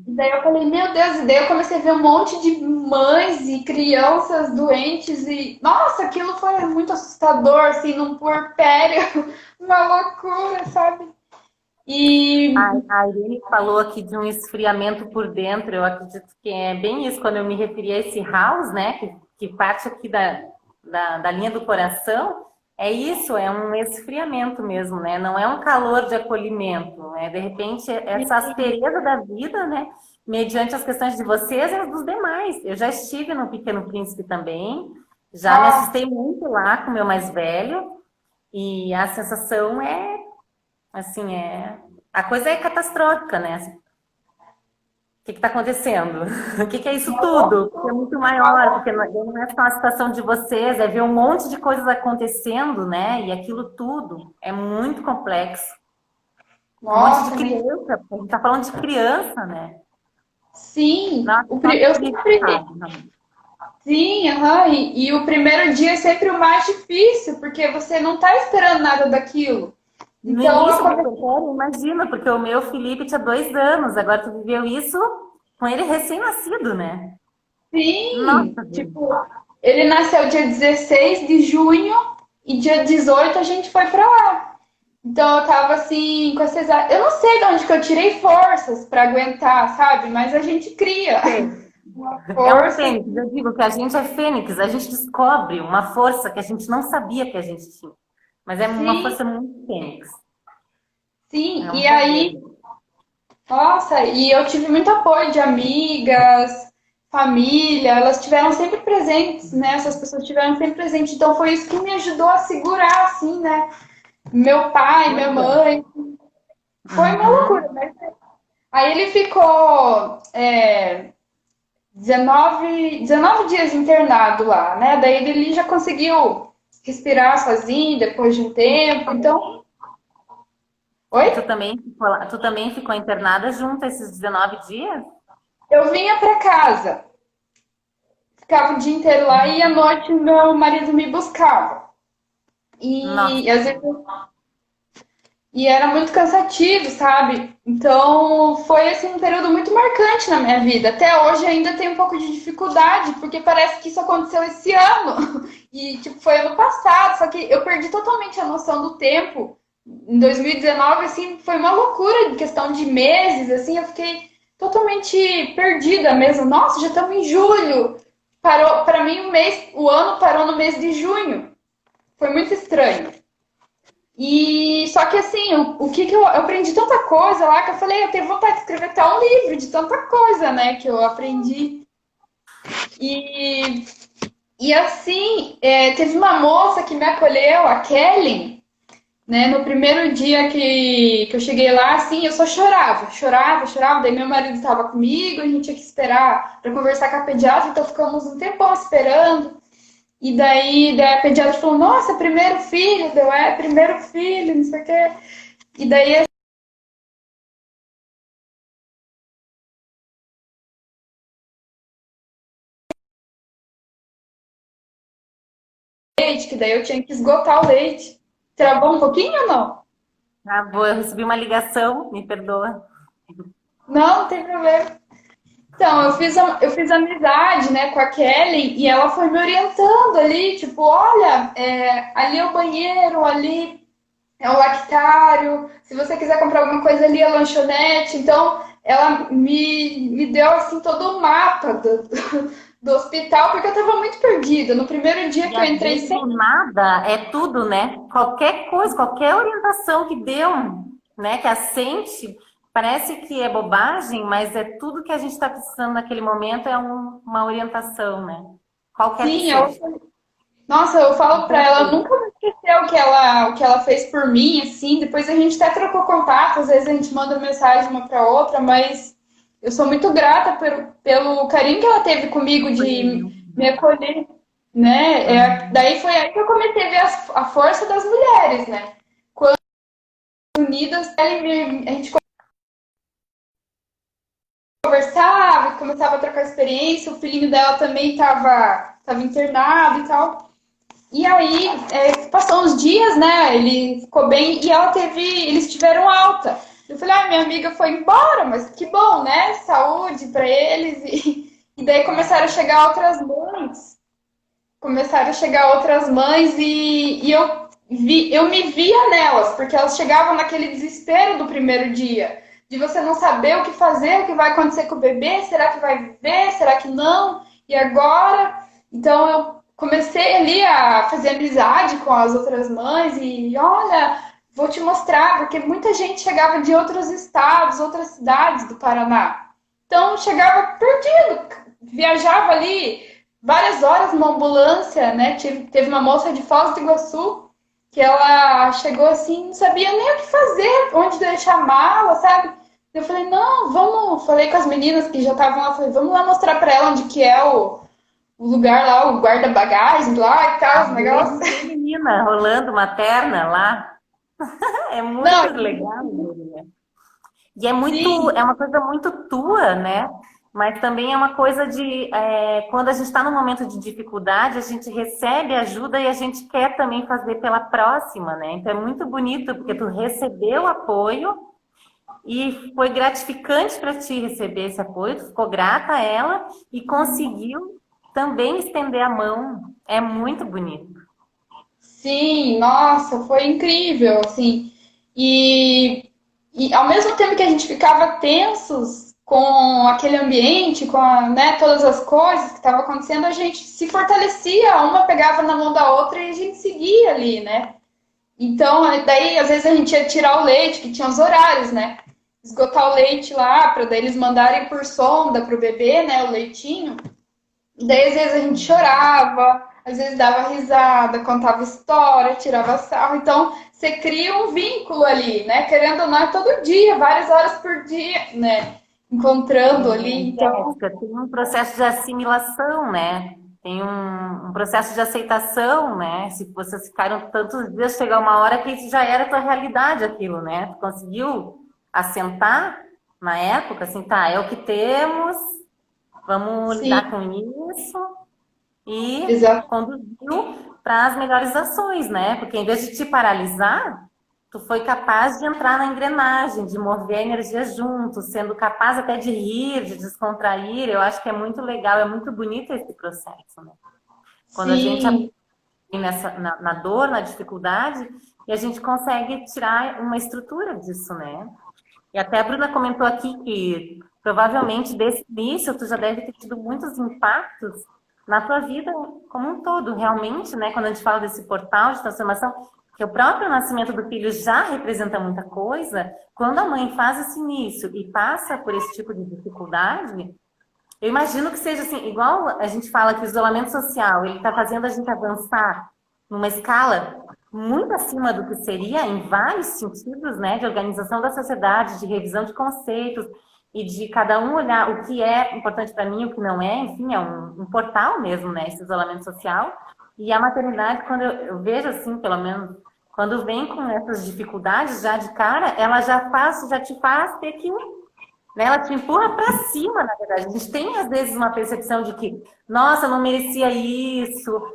daí eu falei, meu Deus, e daí eu comecei a ver um monte de mães e crianças doentes e, nossa, aquilo foi muito assustador, assim, num puerpério, uma loucura, sabe? E a Irene falou aqui de um esfriamento por dentro. Eu acredito que é bem isso, quando eu me referi a esse house, né, que parte aqui da linha do coração. É isso, é um esfriamento mesmo, né? Não é um calor de acolhimento, né? De repente, essa aspereza da vida, né? Mediante as questões de vocês e as dos demais. Eu já estive no Pequeno Príncipe também, já me ah, assustei muito lá com o meu mais velho, e a sensação é, assim, a coisa é catastrófica, né? O que está acontecendo? O que é isso tudo? Porque é muito maior, porque não é só a situação de vocês, é ver um monte de coisas acontecendo, né? E aquilo tudo é muito complexo. Um monte de nossa, nem criança, a gente está falando de criança, né? sim, Nossa, só eu triste, sempre, sabe? Não. sim, aham, e o primeiro dia é sempre o mais difícil, porque você não tá esperando nada daquilo. No Então, eu início do comecei, puerpério, imagina, porque o meu Felipe tinha 2 anos, agora tu viveu isso com ele recém-nascido, né? sim, Nossa, Deus. tipo, ele nasceu dia 16 de junho e dia 18 a gente foi pra lá. Então, eu tava assim, com essas. Eu não sei de onde que eu tirei forças pra aguentar, sabe? Mas a gente cria uma É um força. fênix, eu digo que a gente é fênix, a gente descobre uma força que a gente não sabia que a gente tinha. Mas é uma Sim, força muito fênix. sim. É um E poder. aí, nossa, e eu tive muito apoio de amigas, família, elas tiveram sempre presentes, né? Essas pessoas tiveram sempre presentes, então foi isso que me ajudou a segurar, assim, né? Meu pai, minha Olha. mãe, foi uma loucura, Uhum. né? Aí ele ficou 19 dias internado lá, né? Daí ele já conseguiu respirar sozinho depois de um tempo, então. E Oi? tu também ficou internada junto a esses 19 dias? Eu vinha para casa, ficava o dia inteiro lá e à noite meu marido me buscava. E Nossa. às vezes era muito cansativo, sabe? Então foi assim, um período muito marcante na minha vida. Até hoje ainda tenho um pouco de dificuldade, porque parece que isso aconteceu esse ano. E tipo, foi ano passado, só que eu perdi totalmente a noção do tempo. Em 2019, assim, foi uma loucura de questão de meses, assim, eu fiquei totalmente perdida mesmo. Nossa, já estamos em julho. Parou, para mim o ano parou no mês de junho. Foi muito estranho. E só que assim, o que eu aprendi tanta coisa lá que eu falei, eu tenho vontade de escrever até um livro de tanta coisa, né, que eu aprendi. E, e assim, teve uma moça que me acolheu, a Kelly, né? No primeiro dia que eu cheguei lá, assim, eu só chorava, chorava, chorava. Daí meu marido estava comigo, a gente tinha que esperar para conversar com a pediatra, então ficamos um tempão esperando. E daí a pediatra falou: Nossa, primeiro filho, deu, primeiro filho, não sei o quê. E daí leite, que daí eu tinha que esgotar o leite. Travou um pouquinho ou não? Ah, boa, eu recebi uma ligação, me perdoa. Não, não tem problema. Então, eu fiz amizade, né, com a Kelly e ela foi me orientando ali, tipo, olha, ali é o banheiro, ali é o lactário, se você quiser comprar alguma coisa ali é a lanchonete. Então, ela me deu, assim, todo o mapa do hospital, porque eu tava muito perdida. No primeiro dia E que eu às entrei vezes sem. o nada é tudo, né? Qualquer coisa, qualquer orientação que deu, né, que assente, parece que é bobagem, mas é tudo que a gente está precisando naquele momento é uma orientação, né? Qualquer que Sim, ela seja. foi. Nossa, eu falo pra ela, Perfeito. nunca vou esquecer o que ela fez por mim, assim. Depois a gente até trocou contato, às vezes a gente manda mensagem uma pra outra, mas eu sou muito grata pelo carinho que ela teve comigo de Acolhimento. me acolher, né? Uhum. Daí foi aí que eu comecei a ver a força das mulheres, né? Unidas, a gente conversava, começava a trocar experiência, o filhinho dela também tava internado e tal. E aí, passou uns dias, né? Ele ficou bem e eles tiveram alta. Eu falei, minha amiga foi embora, mas que bom, né? Saúde para eles. E daí começaram a chegar outras mães. Começaram a chegar outras mães e eu me via nelas, porque elas chegavam naquele desespero do primeiro dia, de você não saber o que fazer, o que vai acontecer com o bebê, será que vai viver, será que não? E agora? Então eu comecei ali a fazer amizade com as outras mães e olha, vou te mostrar, porque muita gente chegava de outros estados, outras cidades do Paraná. Então chegava perdido, viajava ali várias horas numa ambulância, né? Teve uma moça de Foz do Iguaçu que ela chegou assim, não sabia nem o que fazer, onde deixar a mala, sabe? Eu falei, não, vamos. Falei com as meninas que já estavam lá, falei, vamos lá mostrar pra ela onde que é o lugar lá, o guarda-bagagens lá e A tal, os rede negócios. feminina rolando materna lá. É muito Não, legal, Maria. E é muito, sim, é uma coisa muito tua, né? Mas também é uma coisa de quando a gente está num momento de dificuldade, a gente recebe ajuda e a gente quer também fazer pela próxima, né? Então é muito bonito porque tu recebeu apoio e foi gratificante para ti receber esse apoio, tu ficou grata a ela e conseguiu também estender a mão. É muito bonito. sim, nossa, foi incrível, assim. E, e ao mesmo tempo que a gente ficava tensos com aquele ambiente, com né, todas as coisas que estavam acontecendo, a gente se fortalecia, uma pegava na mão da outra e a gente seguia ali, né? Então, daí às vezes a gente ia tirar o leite, que tinha os horários, né? Esgotar o leite lá, para daí eles mandarem por sonda pro bebê, né, o leitinho. Daí, às vezes, a gente chorava, às vezes dava risada, contava história, tirava sarro. Então, você cria um vínculo ali, né? Querendo ou não, é todo dia, várias horas por dia, né? Encontrando ali. Então, Jéssica, tem um processo de assimilação, né? Tem um processo de aceitação, né? Se vocês ficaram tantos dias, chega uma hora que isso já era a tua realidade, aquilo, né? Tu conseguiu assentar na época, assim, tá, é o que temos, vamos sim, lidar com isso e exato. conduziu para as melhores ações, né? Porque em vez de te paralisar, tu foi capaz de entrar na engrenagem, de mover a energia junto, sendo capaz até de rir, de descontrair. Eu acho que é muito legal, é muito bonito esse processo, né? Quando a gente Sim, na dor, na dificuldade, e a gente consegue tirar uma estrutura disso, né? E até a Bruna comentou aqui que provavelmente desse início tu já deve ter tido muitos impactos na tua vida como um todo, realmente, né? Quando a gente fala desse portal de transformação, que o próprio nascimento do filho já representa muita coisa, quando a mãe faz esse início e passa por esse tipo de dificuldade, eu imagino que seja assim, igual a gente fala que o isolamento social, ele está fazendo a gente avançar numa escala. muito acima do que seria em vários sentidos, né, de organização da sociedade, de revisão de conceitos e de cada um olhar o que é importante para mim, o que não é, enfim, é um portal mesmo, né, esse isolamento social. E a maternidade, quando eu vejo assim, pelo menos, quando vem com essas dificuldades já de cara, ela já te faz ter que, né, ela te empurra para cima, na verdade. A gente tem, às vezes, uma percepção de que, nossa, eu não merecia isso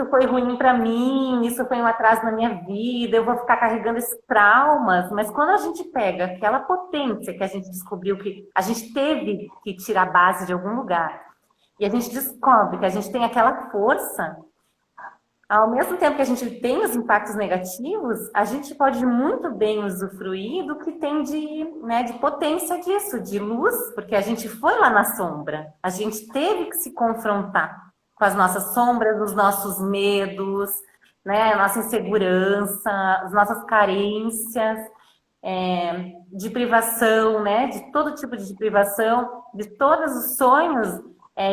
foi ruim para mim, isso foi um atraso na minha vida, eu vou ficar carregando esses traumas. Mas quando a gente pega aquela potência que a gente descobriu que a gente teve que tirar a base de algum lugar, e a gente descobre que a gente tem aquela força, ao mesmo tempo que a gente tem os impactos negativos, a gente pode muito bem usufruir do que tem de, né, de potência disso, de luz, porque a gente foi lá na sombra, a gente teve que se confrontar com as nossas sombras, os nossos medos, né, a nossa insegurança, as nossas carências, de privação, né, de todo tipo de privação, de todos os sonhos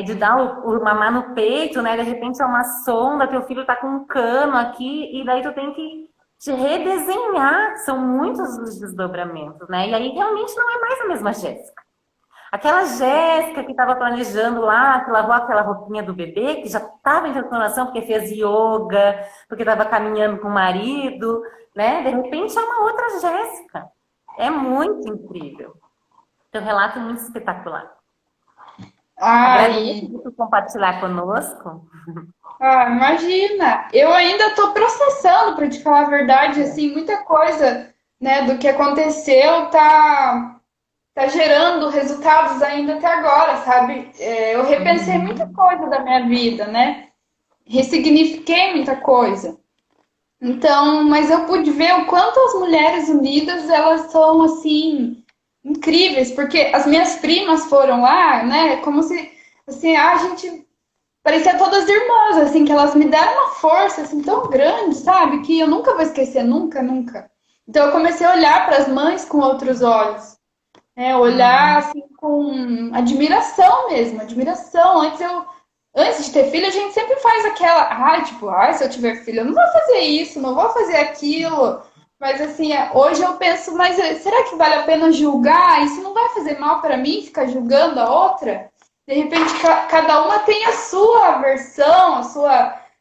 de dar o mamar no peito, né? De repente é uma sonda, teu filho tá com um cano aqui, e daí tu tem que te redesenhar. São muitos os desdobramentos, né? E aí realmente não é mais a mesma Jéssica. Aquela Jéssica que estava planejando lá, que lavou aquela roupinha do bebê, que já estava em transformação porque fez yoga, porque estava caminhando com o marido, né? De repente é uma outra Jéssica. É muito incrível. Teu relato é muito espetacular. Ai, Agradeço por compartilhar conosco. imagina! Eu ainda estou processando, para te falar a verdade, assim, muita coisa, né, do que aconteceu tá gerando resultados ainda até agora, sabe? Eu repensei muita Uhum. coisa da minha vida, né? Ressignifiquei muita coisa. Então, mas eu pude ver o quanto as mulheres unidas, elas são, assim, incríveis, porque as minhas primas foram lá, né? Como se, assim, a gente parecia todas irmãs, assim, que elas me deram uma força, assim, tão grande, sabe? Que eu nunca vou esquecer, nunca, nunca. Então, eu comecei a olhar para as mães com outros olhos, né? Olhar, Uhum. assim, com admiração mesmo, admiração. Antes de ter filho, a gente sempre faz aquela, tipo, se eu tiver filho, eu não vou fazer isso, não vou fazer aquilo. Mas assim, hoje eu penso, mas será que vale a pena julgar? Isso não vai fazer mal para mim ficar julgando a outra? De repente, cada uma tem a sua versão,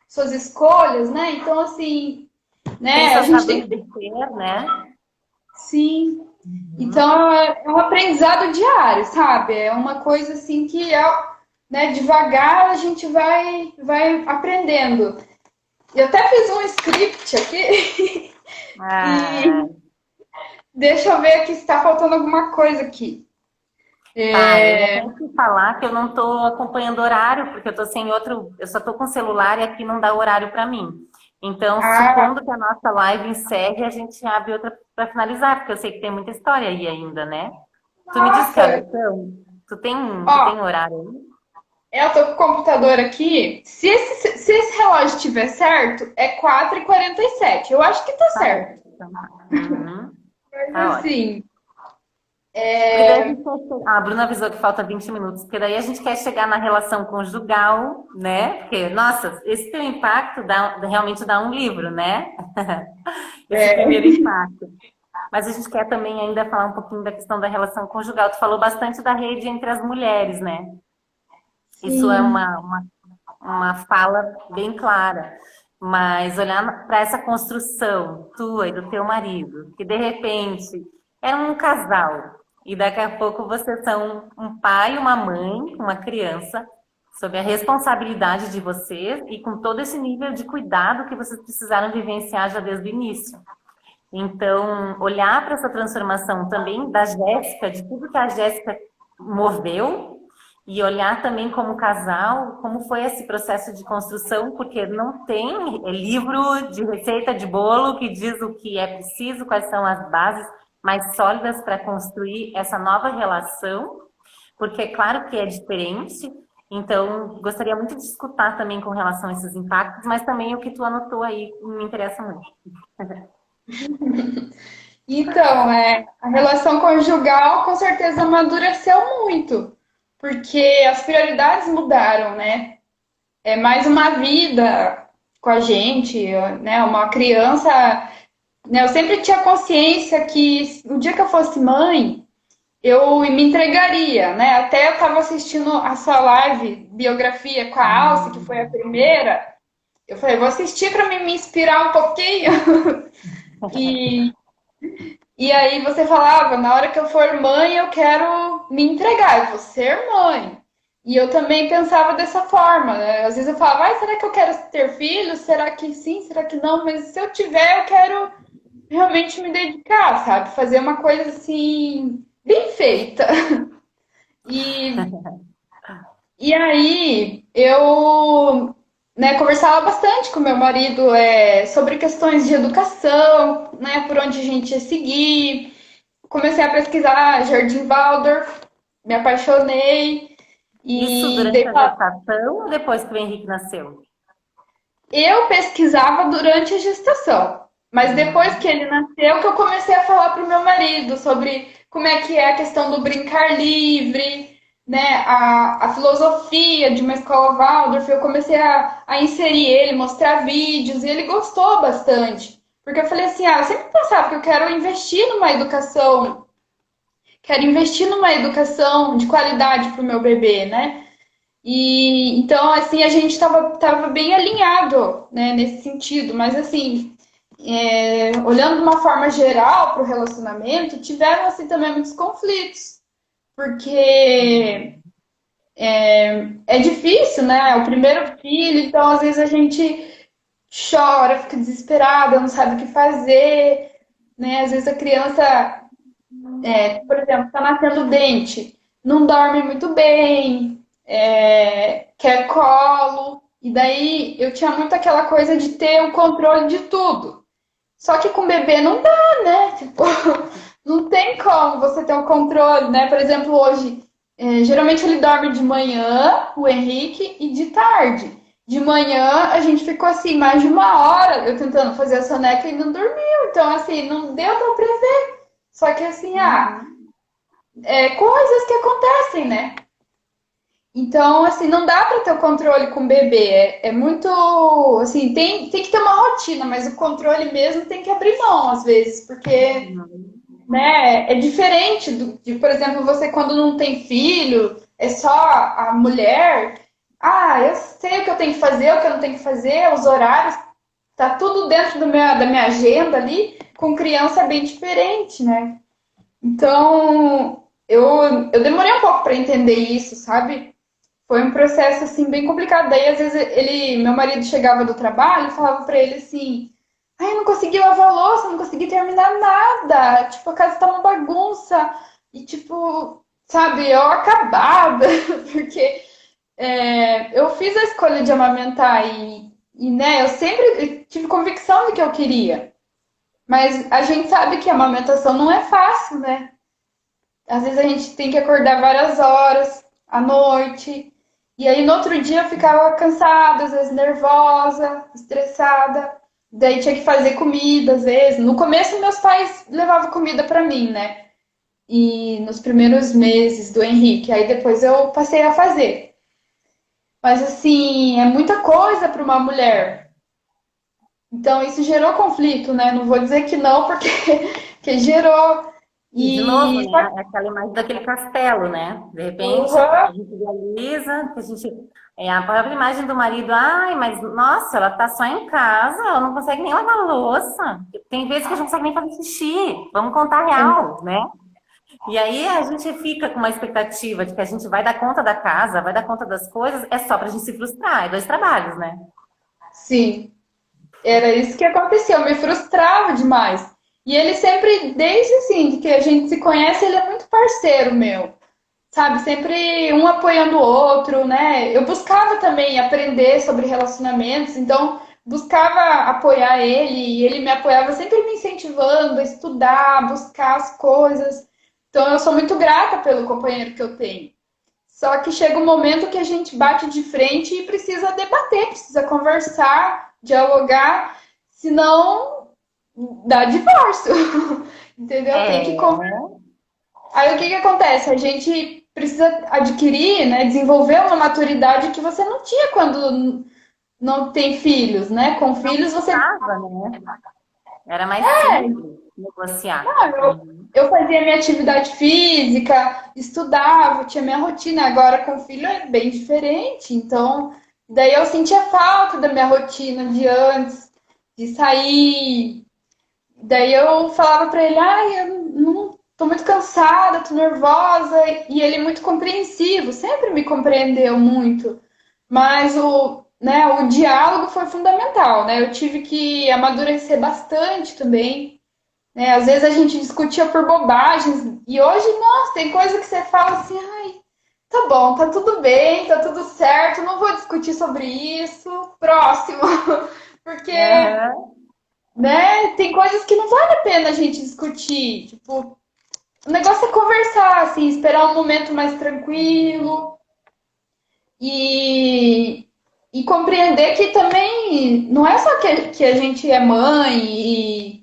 suas escolhas, né? Então, assim, Tem né, a suas gente tem razões que de ser, né? sim. Uhum. Então, é um aprendizado diário, sabe? É uma coisa assim que, né, devagar a gente vai aprendendo. Eu até fiz um script aqui Ah, e deixa eu ver aqui se está faltando alguma coisa aqui. tá, eu ia até te falar que eu não estou acompanhando o horário, porque eu estou sem outro, eu só estou com o celular e aqui não dá horário para mim. Então, Ah, supondo que a nossa live encerre, a gente abre outra para finalizar, porque eu sei que tem muita história aí ainda, né? Tu me disse que horas nossa! são? Tu Ó, tem horário aí? eu tô com o computador aqui. Se esse relógio estiver certo, é 4h47. Eu acho que tá Tá certo. ótimo. Então tá. Uhum. Mas Tá ótimo. assim, Porque daí a gente quer chegar... A Bruna avisou que falta 20 minutos, porque daí a gente quer chegar na relação conjugal, né? Porque, nossa, esse teu impacto realmente dá um livro, né? Esse primeiro impacto. Mas a gente quer também ainda falar um pouquinho da questão da relação conjugal. Tu falou bastante da rede entre as mulheres, né? Isso é sim. uma fala bem clara. Mas olhar para essa construção tua e do teu marido, que de repente é um casal, e daqui a pouco vocês são um pai e uma mãe, uma criança, sob a responsabilidade de vocês e com todo esse nível de cuidado que vocês precisaram vivenciar já desde o início. Então, olhar para essa transformação também da Jéssica, de tudo que a Jéssica moveu, e olhar também como casal, como foi esse processo de construção, porque não tem livro de receita de bolo que diz o que é preciso, quais são as bases mais sólidas para construir essa nova relação, porque é claro que é diferente. Então, gostaria muito de escutar também com relação a esses impactos, mas também o que tu anotou aí me interessa muito. Então, a relação conjugal com certeza amadureceu muito, porque as prioridades mudaram, né? É mais uma vida. com a gente, né? Uma criança, né? Eu sempre tinha consciência que o dia que eu fosse mãe, eu me entregaria, né? Até eu estava assistindo a sua live, biografia com a Alce, que foi a primeira. Eu falei, vou assistir para me inspirar um pouquinho. E, e aí você falava, na hora que eu for mãe, eu quero me entregar, eu vou ser mãe. E eu também pensava dessa forma, né? Às vezes eu falava, ai, será que eu quero ter filhos? Será que sim? Será que não? Mas se eu tiver, eu quero realmente me dedicar, sabe? Fazer uma coisa assim, bem feita. E, e aí eu, né, conversava bastante com meu marido sobre questões de educação, né, por onde a gente ia seguir. Comecei a pesquisar Jardim Waldorf, me apaixonei Isso e durante dei a pra... gestação ou depois que o Henrique nasceu? Eu pesquisava durante a gestação, mas depois que Uhum. ele nasceu que eu comecei a falar para o meu marido sobre como é que é a questão do brincar livre, né, a filosofia de uma escola Waldorf. Eu comecei a inserir ele, mostrar vídeos, e ele gostou bastante. Porque eu falei assim, eu sempre pensava que eu quero investir numa educação de qualidade para o meu bebê, né? E então, assim, a gente tava bem alinhado, né, nesse sentido, mas assim, olhando de uma forma geral para o relacionamento, tiveram assim também muitos conflitos, porque é difícil, né? É o primeiro filho, então às vezes a gente chora, fica desesperada, não sabe o que fazer, né? Às vezes a criança, por exemplo, está nascendo dente, não dorme muito bem, quer colo. E daí eu tinha muito aquela coisa de ter o controle de tudo. Só que com bebê não dá, né? Tipo, não tem como você ter o controle, né? Por exemplo, hoje, geralmente ele dorme de manhã, o Henrique, e de tarde. De manhã a gente ficou assim, mais de uma hora eu tentando fazer a soneca e não dormiu. Então, assim, não deu pra prever. Só que assim, Uhum. coisas que acontecem, né? Então, assim, não dá para ter o controle com o bebê. É muito, assim, tem que ter uma rotina, mas o controle mesmo tem que abrir mão às vezes, porque, Uhum. né, é diferente por exemplo, você quando não tem filho, é só a mulher. Ah, eu sei o que eu tenho que fazer, o que eu não tenho que fazer, os horários, tá tudo dentro da minha agenda ali. Com criança é bem diferente, né? Então, eu demorei um pouco para entender isso, sabe? Foi um processo assim bem complicado. Daí às vezes meu marido chegava do trabalho e falava para ele assim: "Ai, eu não consegui lavar a louça, não consegui terminar nada. Tipo, a casa tá uma bagunça". E tipo, sabe, eu acabada, porque eu fiz a escolha de amamentar né, eu sempre tive convicção de que eu queria. Mas a gente sabe que a amamentação não é fácil, né? Às vezes a gente tem que acordar várias horas à noite. E aí no outro dia eu ficava cansada, às vezes nervosa, estressada. Daí tinha que fazer comida, às vezes. No começo meus pais levavam comida para mim, né? E nos primeiros meses do Henrique, aí depois eu passei a fazer. Mas assim, é muita coisa para uma mulher. Então isso gerou conflito, né? Não vou dizer que não, porque que gerou. E, de novo, E né, é aquela imagem daquele castelo, né? De repente, uhum. a gente idealiza, que a gente. É a própria imagem do marido, ai, mas nossa, ela tá só em casa, ela não consegue nem lavar louça. Tem vezes que a gente não consegue nem fazer xixi. Vamos contar real, né? E aí a gente fica com uma expectativa de que a gente vai dar conta da casa, vai dar conta das coisas, é só pra gente se frustrar, é dois trabalhos, né? Sim. Era isso que acontecia, eu me frustrava demais. E ele sempre, desde assim, que a gente se conhece, ele é muito parceiro meu, sabe? Sempre um apoiando o outro, né? Eu buscava também aprender sobre relacionamentos, então buscava apoiar ele e ele me apoiava sempre me incentivando a estudar, buscar as coisas. Então eu sou muito grata pelo companheiro que eu tenho. Só que chega um momento que a gente bate de frente e precisa debater, precisa conversar, dialogar, senão dá divórcio. Entendeu? Tem que conversar. É, Aí o que que acontece? A gente precisa adquirir, né, desenvolver uma maturidade que você não tinha quando não tem filhos, né? Com filhos você. Tava, né? Era mais simples negociar. Ah, eu fazia minha atividade física, estudava, tinha minha rotina. Agora com filho é bem diferente. Então, daí eu sentia falta da minha rotina de antes, de sair. Daí eu falava pra ele, ai, eu não tô muito cansada, tô nervosa, e ele muito compreensivo, sempre me compreendeu muito. Mas o diálogo foi fundamental, né? Eu tive que amadurecer bastante também, né? Às vezes a gente discutia por bobagens, e hoje, nossa, tem coisa que você fala assim, ai, tá bom, tá tudo bem, tá tudo certo, não vou discutir sobre isso, próximo. Porque, Aham. né, tem coisas que não vale a pena a gente discutir. Tipo, o negócio é conversar, assim, esperar um momento mais tranquilo e, e compreender que também não é só que a gente é mãe e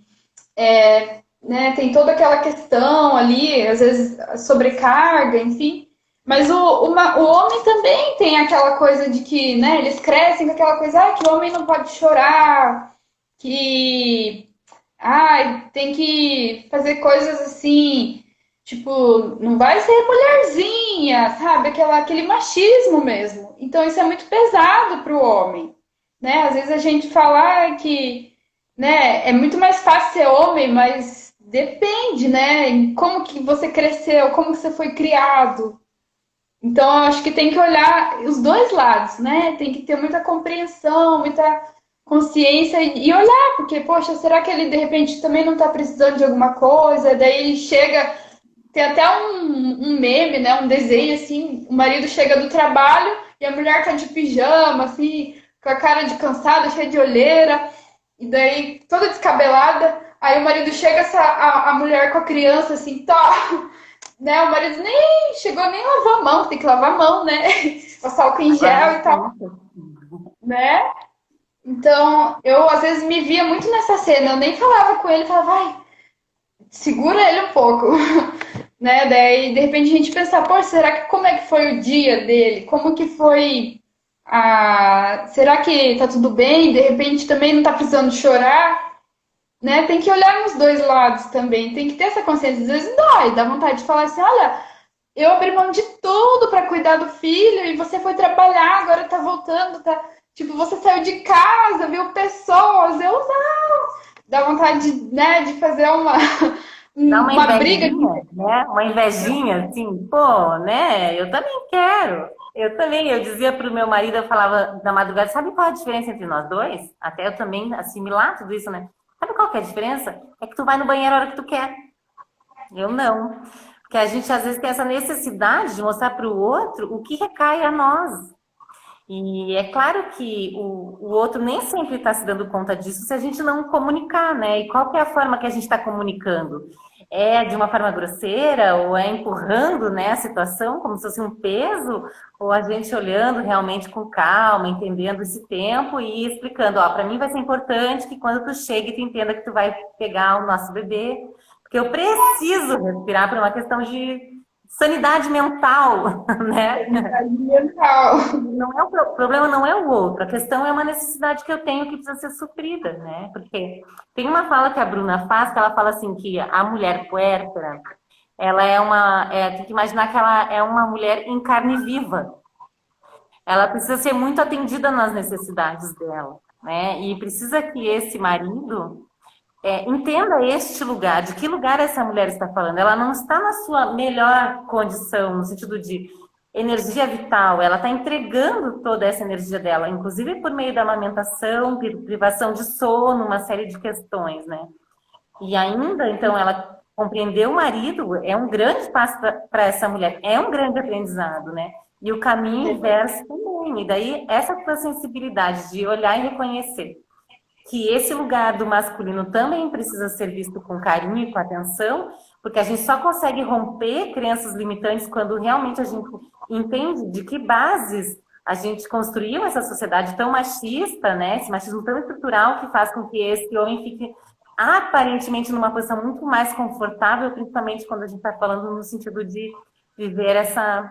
né, tem toda aquela questão ali, às vezes sobrecarga, enfim. Mas o homem também tem aquela coisa de que, né, eles crescem com aquela coisa, ah, que o homem não pode chorar, que ai, tem que fazer coisas assim, tipo, não vai ser mulherzinha, sabe? Aquele machismo mesmo. Então isso é muito pesado para o homem, né? Às vezes a gente fala que, né, é muito mais fácil ser homem, mas depende, né? Em como que você cresceu, como que você foi criado. Então eu acho que tem que olhar os dois lados, né? Tem que ter muita compreensão, muita consciência e olhar, porque, poxa, será que ele de repente também não está precisando de alguma coisa? Daí ele chega, tem até um meme, né? Um desenho assim, o marido chega do trabalho e a mulher tá de pijama, assim, com a cara de cansada, cheia de olheira, e daí toda descabelada. Aí o marido chega, a mulher com a criança assim, tá, né? O marido nem chegou nem a lavar a mão, tem que lavar a mão, né? Passar álcool em Agora gel não e tal, pensa. né? Então, eu às vezes me via muito nessa cena, eu nem falava com ele, falava, vai, segura ele um pouco, né? Daí, de repente, a gente pensa, pô, será que como é que foi o dia dele? Como que foi será que tá tudo bem? De repente também não tá precisando chorar, né? Tem que olhar nos dois lados também, tem que ter essa consciência. Às vezes dói, dá vontade de falar assim, olha, eu abri mão de tudo para cuidar do filho e você foi trabalhar, agora tá voltando, tá? Tipo, você saiu de casa, viu pessoas, eu não. Dá vontade, né, de fazer Dá uma uma briga. invejinha, né? Uma invejinha, assim, pô, né? Eu também quero. Eu também, eu dizia pro meu marido, eu falava na madrugada, sabe qual é a diferença entre nós dois? Até eu também assimilar tudo isso, né? Sabe qual que é a diferença? É que tu vai no banheiro a hora que tu quer. Eu não. Porque a gente às vezes tem essa necessidade de mostrar para o outro o que recai a nós. E é claro que o outro nem sempre está se dando conta disso se a gente não comunicar, né? E qual que é a forma que a gente está comunicando? É de uma forma grosseira, ou é empurrando, né, a situação como se fosse um peso, ou a gente olhando realmente com calma, entendendo esse tempo e explicando, ó, para mim vai ser importante que quando tu chegue, tu entenda que tu vai pegar o nosso bebê, porque eu preciso respirar por uma questão de sanidade mental, né? Mental. Não é o problema não é o outro, a questão é uma necessidade que eu tenho que precisa ser suprida, né? Porque tem uma fala que a Bruna faz, que ela fala assim que a mulher puérpera, ela tem que imaginar que ela é uma mulher em carne viva. Ela precisa ser muito atendida nas necessidades dela, né? E precisa que esse marido entenda este lugar, de que lugar essa mulher está falando. Ela não está na sua melhor condição, no sentido de energia vital, ela está entregando toda essa energia dela, inclusive por meio da amamentação, privação de sono, uma série de questões, né? E ainda, então, ela compreender o marido é um grande passo para essa mulher, é um grande aprendizado, né? E o caminho inverso também. E daí, essa tua sensibilidade de olhar e reconhecer que esse lugar do masculino também precisa ser visto com carinho e com atenção, porque a gente só consegue romper crenças limitantes quando realmente a gente entende de que bases a gente construiu essa sociedade tão machista, né? Esse machismo tão estrutural que faz com que esse homem fique aparentemente numa posição muito mais confortável, principalmente quando a gente está falando no sentido de viver essa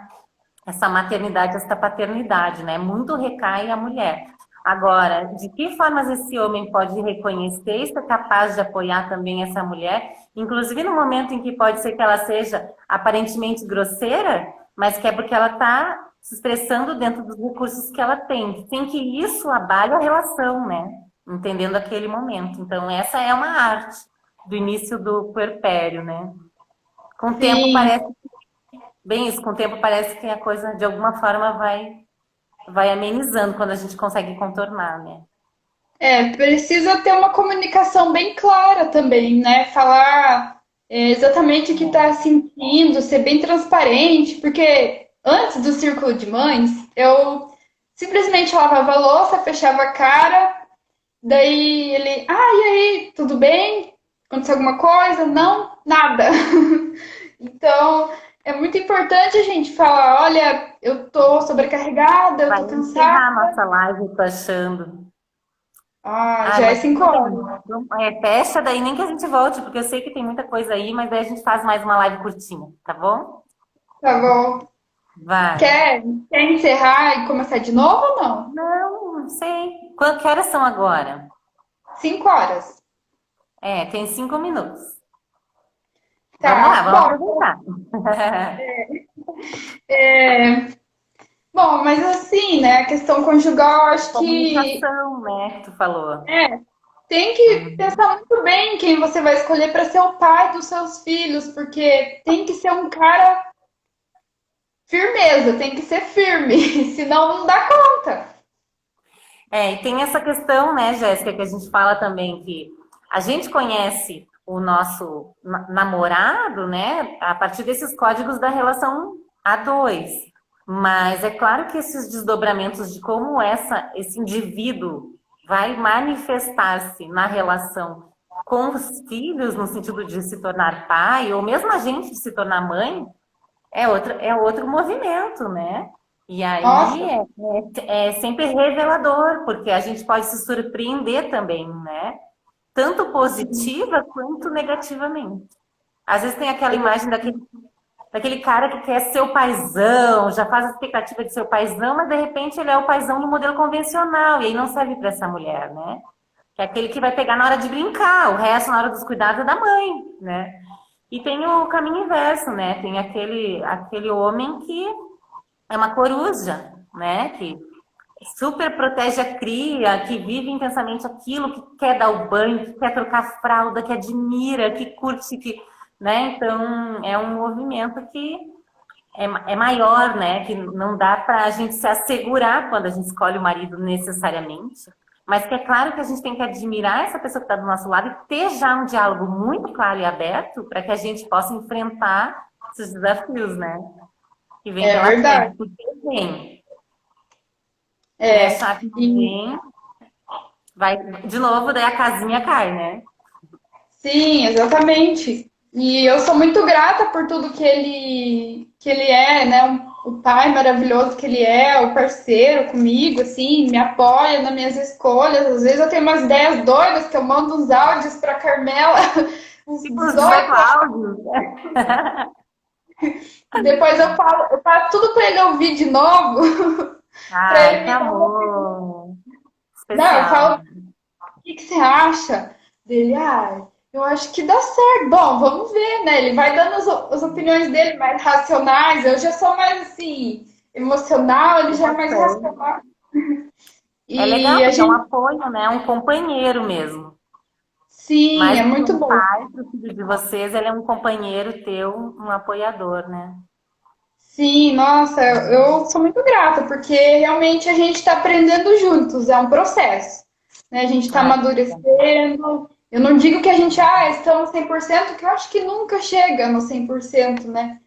maternidade, essa paternidade, né? Muito recai a mulher. Agora, de que formas esse homem pode reconhecer e ser capaz de apoiar também essa mulher, inclusive no momento em que pode ser que ela seja aparentemente grosseira, mas que é porque ela está se expressando dentro dos recursos que ela tem, sem que isso abale a relação, né? Entendendo aquele momento. Então, essa é uma arte do início do puerpério, né? Com o tempo Sim. parece bem isso, com o tempo parece que a coisa de alguma forma vai amenizando quando a gente consegue contornar, né? Precisa ter uma comunicação bem clara também, né? Falar exatamente o que está sentindo, ser bem transparente, porque antes do círculo de mães, eu simplesmente lavava a louça, fechava a cara, daí ele, e aí, tudo bem? Aconteceu alguma coisa? Não, nada. Então, é muito importante a gente falar, olha, eu tô sobrecarregada, eu Vai tô cansada. encerrar a nossa live, tô achando. Ah, Ah, já é mas 5 horas. fecha daí, nem que a gente volte, porque eu sei que tem muita coisa aí, mas daí a gente faz mais uma live curtinha, tá bom? Tá bom. Vai. Quer encerrar e começar de novo ou não? Não sei. Que horas são agora? 5 horas. É, tem 5 minutos. Vamos lá, Tá. vamos aproveitar. É, bom, mas assim, né? A questão conjugal, eu acho que Comunicação, né, que tu falou. tem que Uhum. pensar muito bem quem você vai escolher para ser o pai dos seus filhos, porque tem que ser um cara firmeza, tem que ser firme, senão não dá conta. É, e tem essa questão, né, Jéssica, que a gente fala também que a gente conhece o nosso namorado, né, a partir desses códigos da relação a dois. Mas é claro que esses desdobramentos de como esse indivíduo vai manifestar-se na relação com os filhos, no sentido de se tornar pai, ou mesmo a gente de se tornar mãe, é outro movimento, né? E aí Nossa, é sempre revelador, porque a gente pode se surpreender também, né? Tanto positiva quanto negativamente. Às vezes tem aquela imagem daquele cara que quer ser o paizão, já faz a expectativa de ser o paizão, mas de repente ele é o paizão no modelo convencional, e aí não serve para essa mulher, né? Que é aquele que vai pegar na hora de brincar, o resto na hora dos cuidados é da mãe, né? E tem o caminho inverso, né? Tem aquele homem que é uma coruja, né? Que super protege a cria, que vive intensamente aquilo, que quer dar o banho, que quer trocar fralda, que admira, que curte, né? Então é um movimento que é maior, né? Que não dá para a gente se assegurar quando a gente escolhe o marido necessariamente. Mas que é claro que a gente tem que admirar essa pessoa que está do nosso lado e ter já um diálogo muito claro e aberto para que a gente possa enfrentar esses desafios, né? Que vem é pela frente. verdade. Porque vem, se É, achar que não e vem, vai de novo, daí a casinha cai, né? sim, exatamente. E eu sou muito grata por tudo que ele é, né? O pai maravilhoso que ele é, o parceiro comigo, assim, me apoia nas minhas escolhas. Às vezes eu tenho umas ideias doidas que eu mando uns áudios para Carmela, uns Tipo os 18 18 áudios. e depois eu falo tudo para ele ouvir de novo, para Ai, ele que me dar uma. amor. Não, eu Especial. falo, o que que você acha? Dele, eu acho que dá certo. Bom, vamos ver, né? Ele vai dando as opiniões dele mais racionais. Eu já sou mais assim, emocional, ele já é mais Emoção. racional. É legal E a porque é um gente, apoio, né? Um companheiro mesmo. sim, Mais é do que muito um bom. pai pro filho de vocês, ele é um companheiro teu, um apoiador, né? Sim, nossa, eu sou muito grata, porque realmente a gente está aprendendo juntos, é um processo, né? A gente está Ai, que legal. amadurecendo. Eu não digo que a gente, estamos 100%, que eu acho que nunca chega no 100%, né?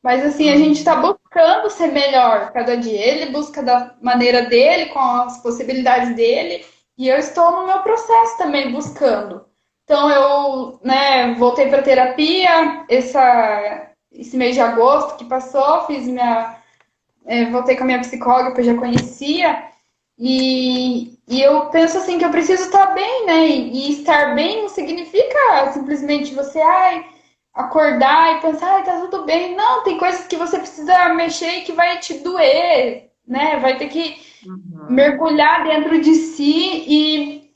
Mas assim, a gente está Uhum. buscando ser melhor cada dia. Ele busca da maneira dele, com as possibilidades dele, e eu estou no meu processo também buscando. Então eu, né, voltei para terapia esse mês de agosto que passou, voltei com a minha psicóloga que eu já conhecia. E eu penso assim que eu preciso estar bem, né? E estar bem não significa simplesmente você, acordar e pensar, tá tudo bem. Não, tem coisas que você precisa mexer e que vai te doer, né? Vai ter que Uhum. mergulhar dentro de si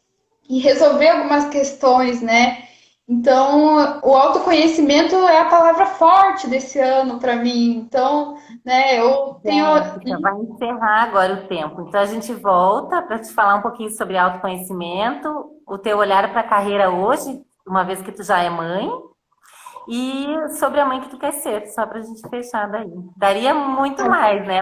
e resolver algumas questões, né? Então, o autoconhecimento é a palavra forte desse ano para mim. Então, né, eu tenho. Jéssica, vai encerrar agora o tempo. Então a gente volta para te falar um pouquinho sobre autoconhecimento, o teu olhar para a carreira hoje, uma vez que tu já é mãe, e sobre a mãe que tu quer ser, só para a gente fechar daí. Daria muito mais, né?